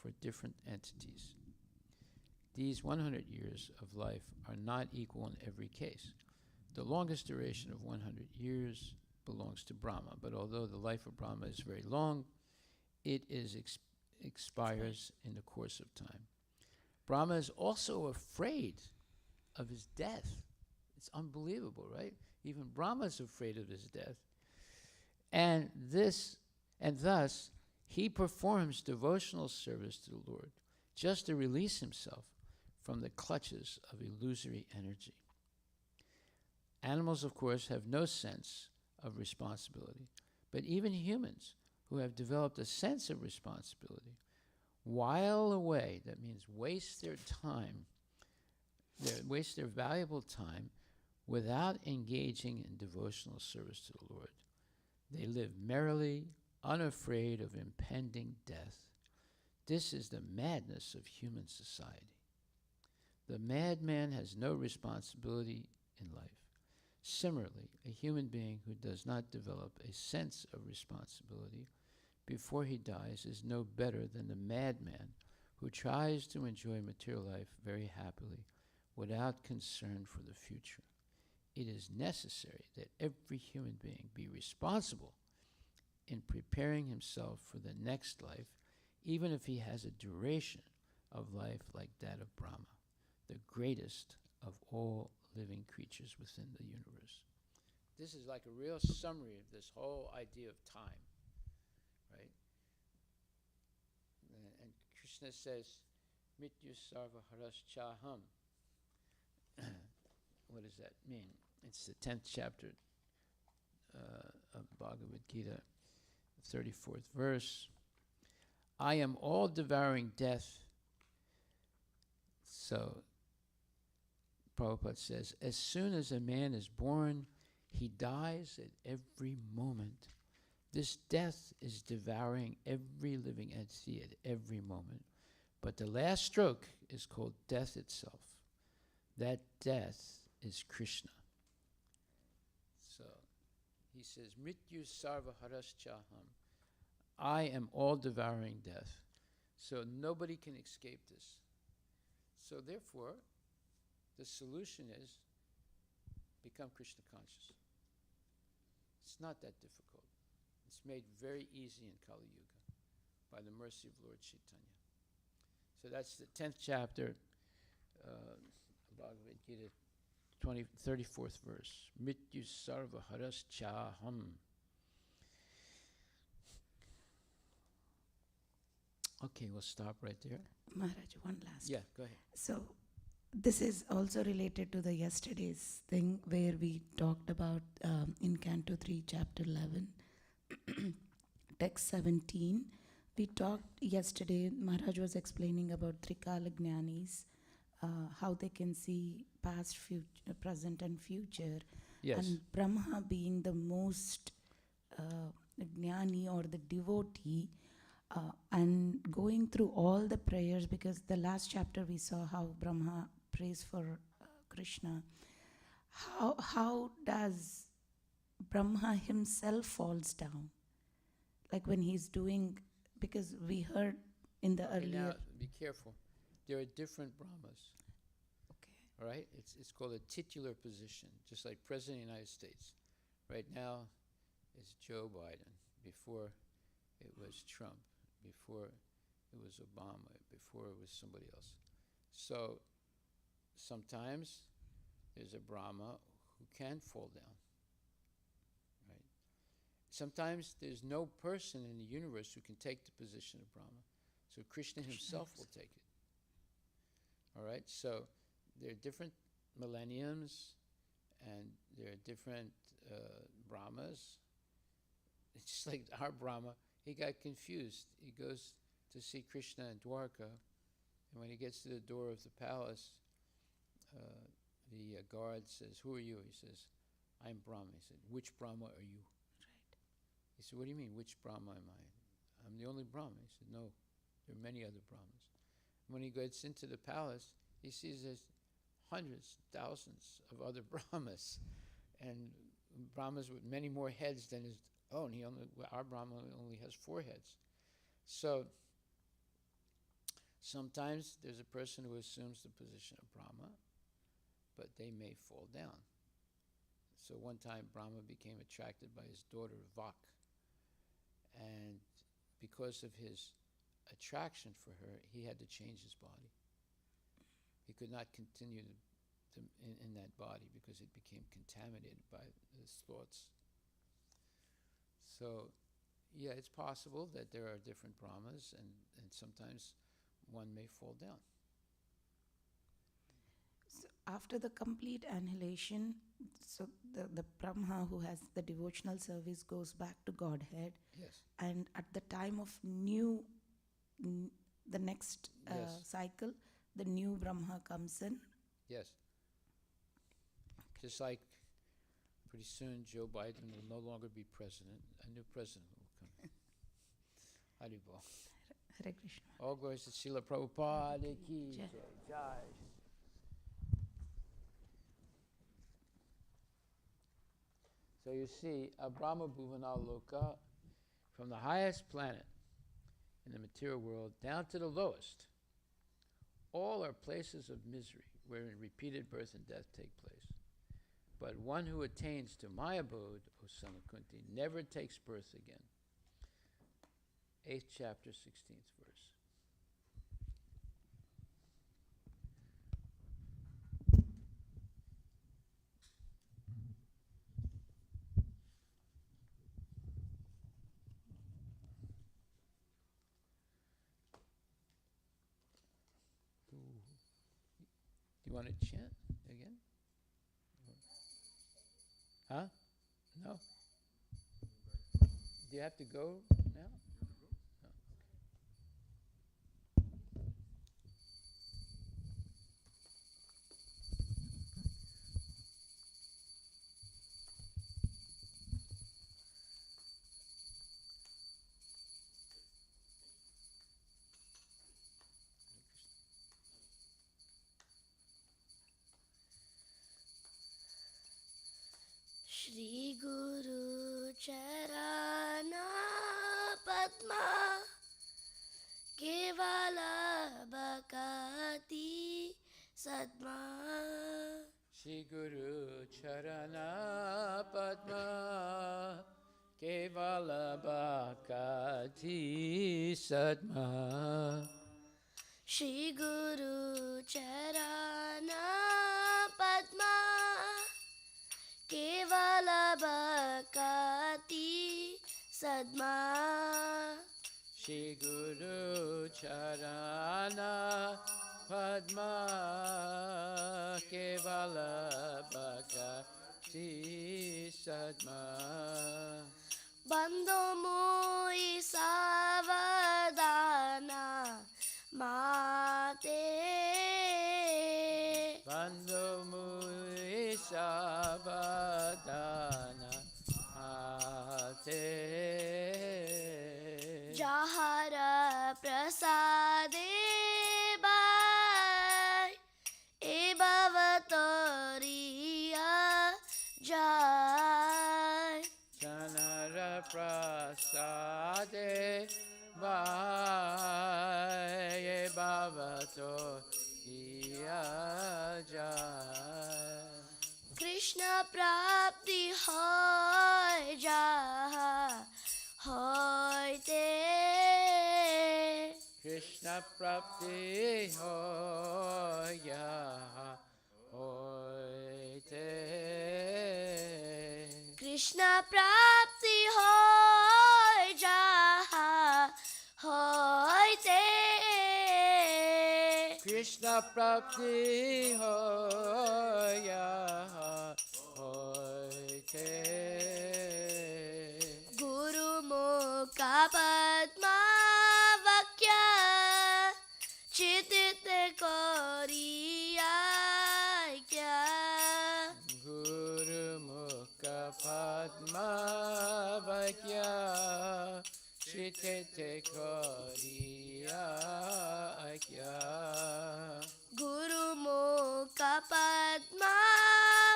for different entities. These 100 years of life are not equal in every case. The longest duration of 100 years belongs to Brahma, but although the life of Brahma is very long, it expires in the course of time. Brahma is also afraid of his death. It's unbelievable, right? Even Brahma is afraid of his death. And thus, he performs devotional service to the Lord just to release himself from the clutches of illusory energy. Animals, of course, have no sense of responsibility, but even humans who have developed a sense of responsibility while away, that means waste their time, waste their valuable time without engaging in devotional service to the Lord. They live merrily, unafraid of impending death. This is the madness of human society. The madman has no responsibility in life. Similarly, a human being who does not develop a sense of responsibility before he dies is no better than the madman who tries to enjoy material life very happily without concern for the future. It is necessary that every human being be responsible in preparing himself for the next life, even if he has a duration of life like that of Brahma, the greatest of all living creatures within the universe. This is like a real summary of this whole idea of time, right? And Krishna says, Mrityu sarva haras chaham. What does that mean? It's the 10th chapter of Bhagavad Gita, 34th verse. I am all devouring death. So, Prabhupada says, as soon as a man is born, he dies at every moment. This death is devouring every living entity at every moment. But the last stroke is called death itself. That death is Krishna. So, he says, Mrityu sarva haras chaham. I am all devouring death. So nobody can escape this. So therefore, the solution is become Krishna conscious. It's not that difficult. It's made very easy in Kali Yuga by the mercy of Lord Chaitanya. So that's the 10th chapter, Bhagavad Gita, 34th verse. Mrityu sarva haras chaham. Okay, we'll stop right there. Maharaj, one last. Yeah, go ahead. So, this is also related to the yesterday's thing where we talked about in Canto 3, Chapter 11, Text 17. We talked yesterday, Maharaj was explaining about Trikala Jnanis, how they can see past, future, present and future. Yes. And Brahma being the most Jnani or the devotee, and going through all the prayers, because the last chapter we saw how Brahma prays for Krishna. How does Brahma himself falls down? Like when he's doing, because we heard in the earlier... Now, be careful. There are different Brahmas. Okay. All right? It's called a titular position, just like President of the United States. Right now, it's Joe Biden. Before, it was Trump. Before, it was Obama. Before, it was somebody else. So, sometimes there's a Brahma who can fall down. Right? Sometimes there's no person in the universe who can take the position of Brahma. So Krishna himself will take it. All right? So there are different millenniums and there are different Brahmas. It's just like our Brahma. He got confused. He goes to see Krishna in Dwarka, and when he gets to the door of the palace, the guard says, "Who are you?" He says, "I'm Brahma." He said, "Which Brahma are you?" Right. He said, "What do you mean, which Brahma am I?" "I'm the only Brahma." He said, "No, there are many other Brahmas." When he gets into the palace, he sees there's hundreds, thousands of other Brahmas, and Brahmas with many more heads than his own. Our Brahma only has 4 heads. So sometimes there's a person who assumes the position of Brahma, but they may fall down. So one time Brahma became attracted by his daughter Vak, and because of his attraction for her, he had to change his body. He could not continue in that body because it became contaminated by his thoughts. So, yeah, it's possible that there are different Brahmas, and sometimes one may fall down. So after the complete annihilation, so the Brahma who has the devotional service goes back to Godhead. Yes. And at the time of the next Yes. cycle, the new Brahma comes in. Yes. Just like pretty soon Joe Biden will no longer be president. A new president will come. Haribol. Hare Krishna. All glories to Srila Prabhupada ki Jai. jai. So you see, Brahma Bhuvana Loka, from the highest planet in the material world down to the lowest, all are places of misery wherein repeated birth and death take place. But one who attains to my abode, O son of Kunti, never takes birth again. 8th chapter, 16th verse. Do you want to chant again? Huh? No? Do you have to go now? No. Shri Guru Charana Padma Kevala Bhakati Sadma Shri Guru Charana Padma Kevala Bhakati Sadma Shri Guru Charana Padma Kevala Bhakati Sadma Shri Guru Charana Padma Kevala Bhakati Sadma Bandho Mui Savadana Mate Bandho Mui Sabadana Ate Jahara Prasade Bai E Bhavatoriya Jai Chanara Prasade Bhaye Bhavato Iya Jai Krishna Prapti Hoy Jaha Hoy Te Krishna Prapti Hoya Hoite Krishna Prapti Hoy Jaha Hoy Te Krishna Prapti Hoya Hoite Guru Mukha Padma Vakya Chitit Koriya Kya Guru Mukha Padma Vakya Chitete Koriya Akya Guru Mukha Padma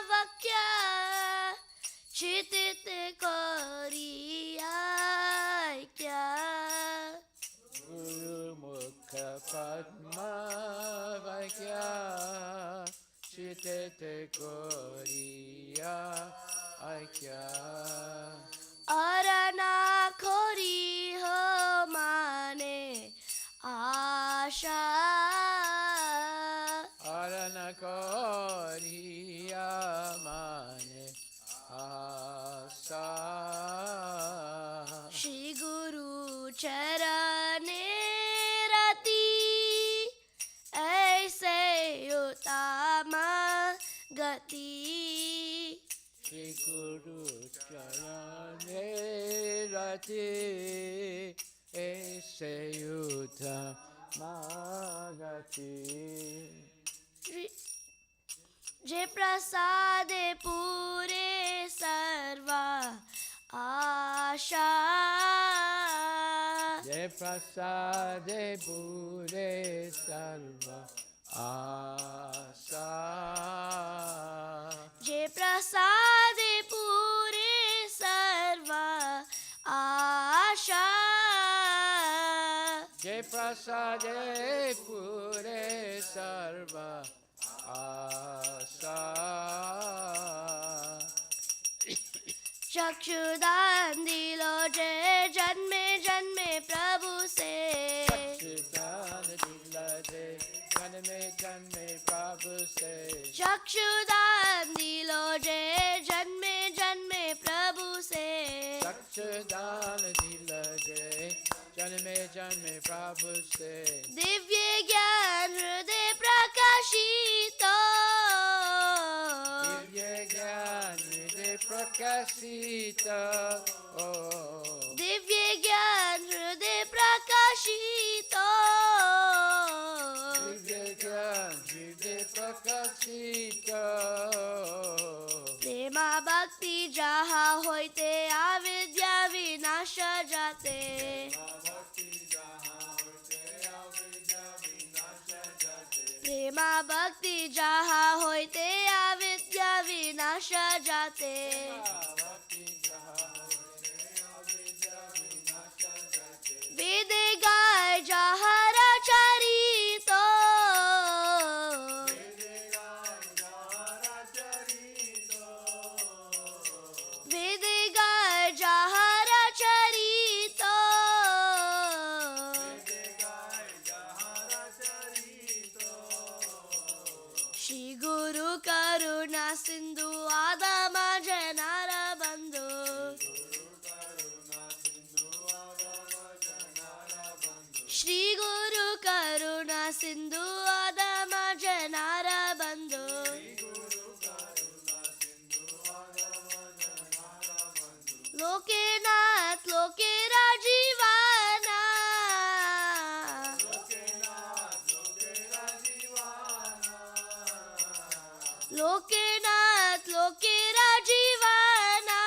Vakya Chitit Koriya Kya Guru Mukha Padma Vakya Chitete Koriya Akya Arana Khori Ho Mane Asha Arana Koriya Mane Asa Shri Guru Charane Rati Aise Utama Gati Shri Guru Charane Rati Ese Yuta Magati Je Prasade Pure Sarva Asha Jai Prasade Pure Sarva Asa Je Prasade Pure Asha Jai prasade pure sarva asa. चक्षुदान दिलो जे जन्मे जन्मे प्रभु से Chakshudhan dilade janme janme prabhu se. चक्षुदान दिलो जे जन्मे जन्मे प्रभु से Chakshudhan dilade janme janme prabhu se. Divya ज्ञान हृदय प्रकाशित Divya gyan hriday prakashita. Divya ज्ञान हृदय प्रकाशित Divya gyan hriday prakashita. प्रेमा भक्ति जहाँ होते अविद्या विनाश जाते प्रेमा भक्ति जहाँ होते अविद्या विनाश जाते वेद गाय जहाँ रचरित वेद गाय जहाँ रचरित श्री गुरु करुणा सिंधु आदम जनार बंधु श्री गुरु करुणा सिंधु आदम जनार बंधु लोके नाथ लोके राजीवाना लोके नाथ लोके राजीवाना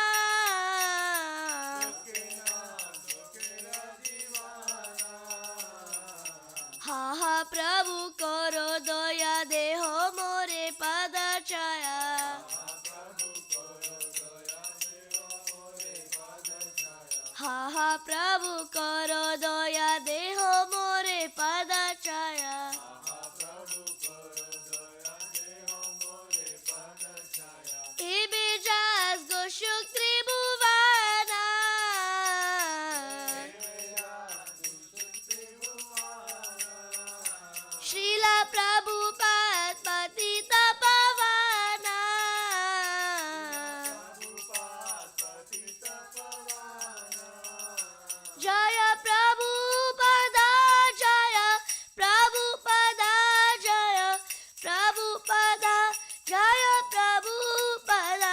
हा हा प्रभु करो दया देहो मोरे पद छाया हा हा प्रभु करो दया देहो मोरे पद छाया ए बेजास गोशुक त्रिभुवना श्रीला प्रभुपाद पतित पावना जय प्रभुपदा जय प्रभुपदा जय प्रभुपदा जय प्रभुपदा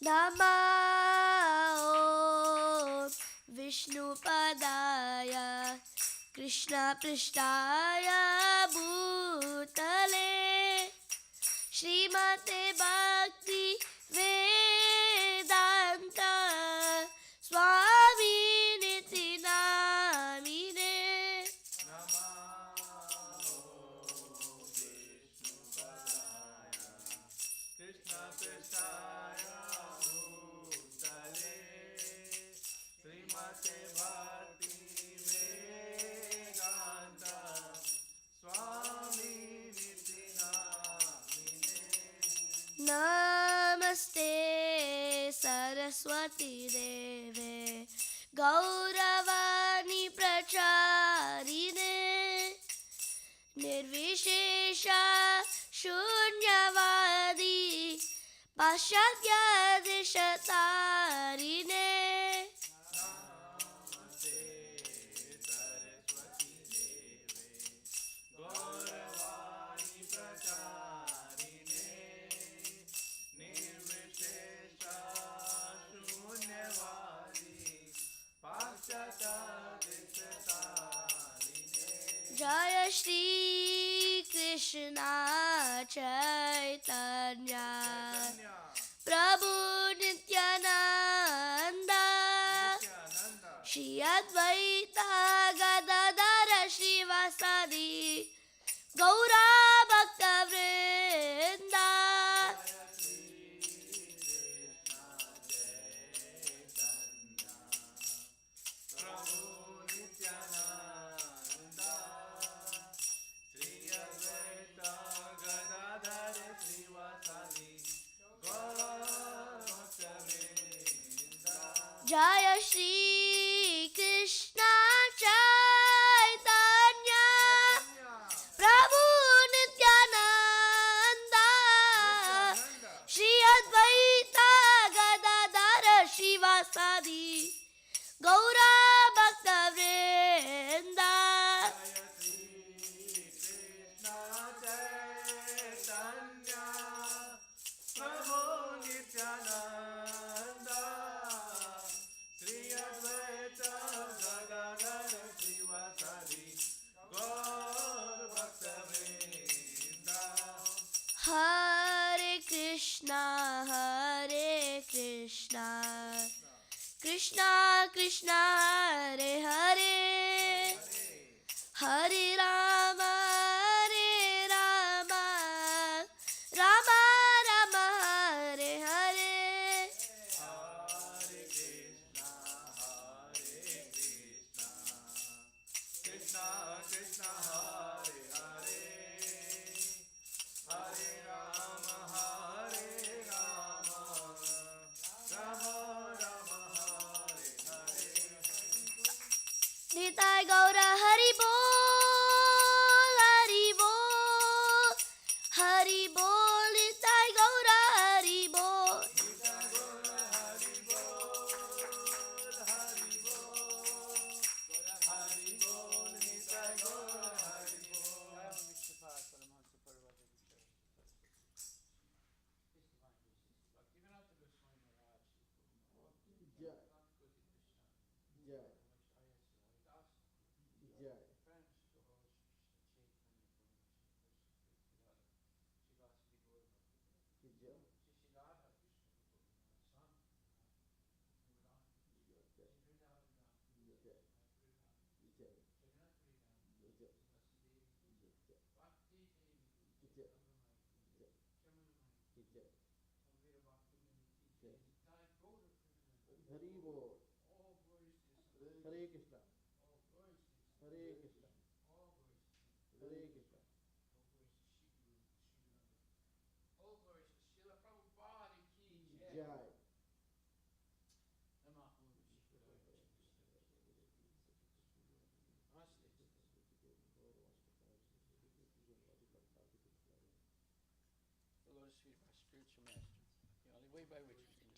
नमो विष्णुपदाय कृष्णपृष्ठाय भूतले श्रीमते भक्ति वेदांत स्वामी निति नामिने नमस्ते सरस्वती देवे गौरवाणी प्रचारिणे निर्विशेष शून्यवादी पाश्चात्यादिशतारिणे जय श्री कृष्ण चैतन्य प्रभु Nityanand Shri Advaita Gadadhar श्रीवासादि Gaura Bhakta Vrinda. Jaya Shri Krishna Chaitanya Prabhu Nityananda Shri Advaita Gadadhara Shivasadi Gaura Bhakta Vrinda. Hare Krishna, Krishna Krishna, Hare Hare, Hare Rama, Rama Rama, Hare Hare. Nitai Gaura Hari Bol, Hari Bol, Hari Bol, Nitai Gaura Hari Bol.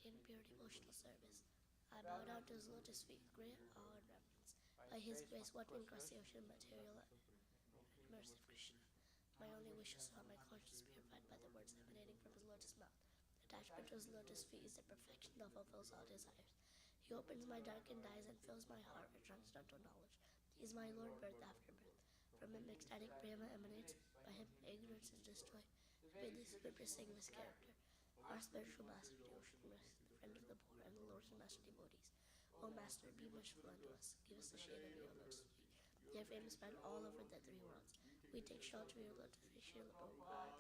In pure devotional service, I bow down to his lotus feet, great awe and reverence. By his grace, what can cross the ocean material and mercy of Krishna? My only wish is to have my conscience purified by the words emanating from his lotus mouth. Attachment to his lotus feet is the perfection that fulfills all desires. He opens my darkened eyes and fills my heart with transcendental knowledge. He is my Lord, birth after birth. From him ecstatic prema emanates, by him ignorance is destroyed. May this scripture sing his character. Our spiritual master, the ocean mercy, the friend of the poor, and the Lord's master devotees. O Master, be merciful unto us. Give us the shade of your lotus feet. Your fame is spread all over the three worlds. We take shelter of your lotus feet, Srila Prabhupada.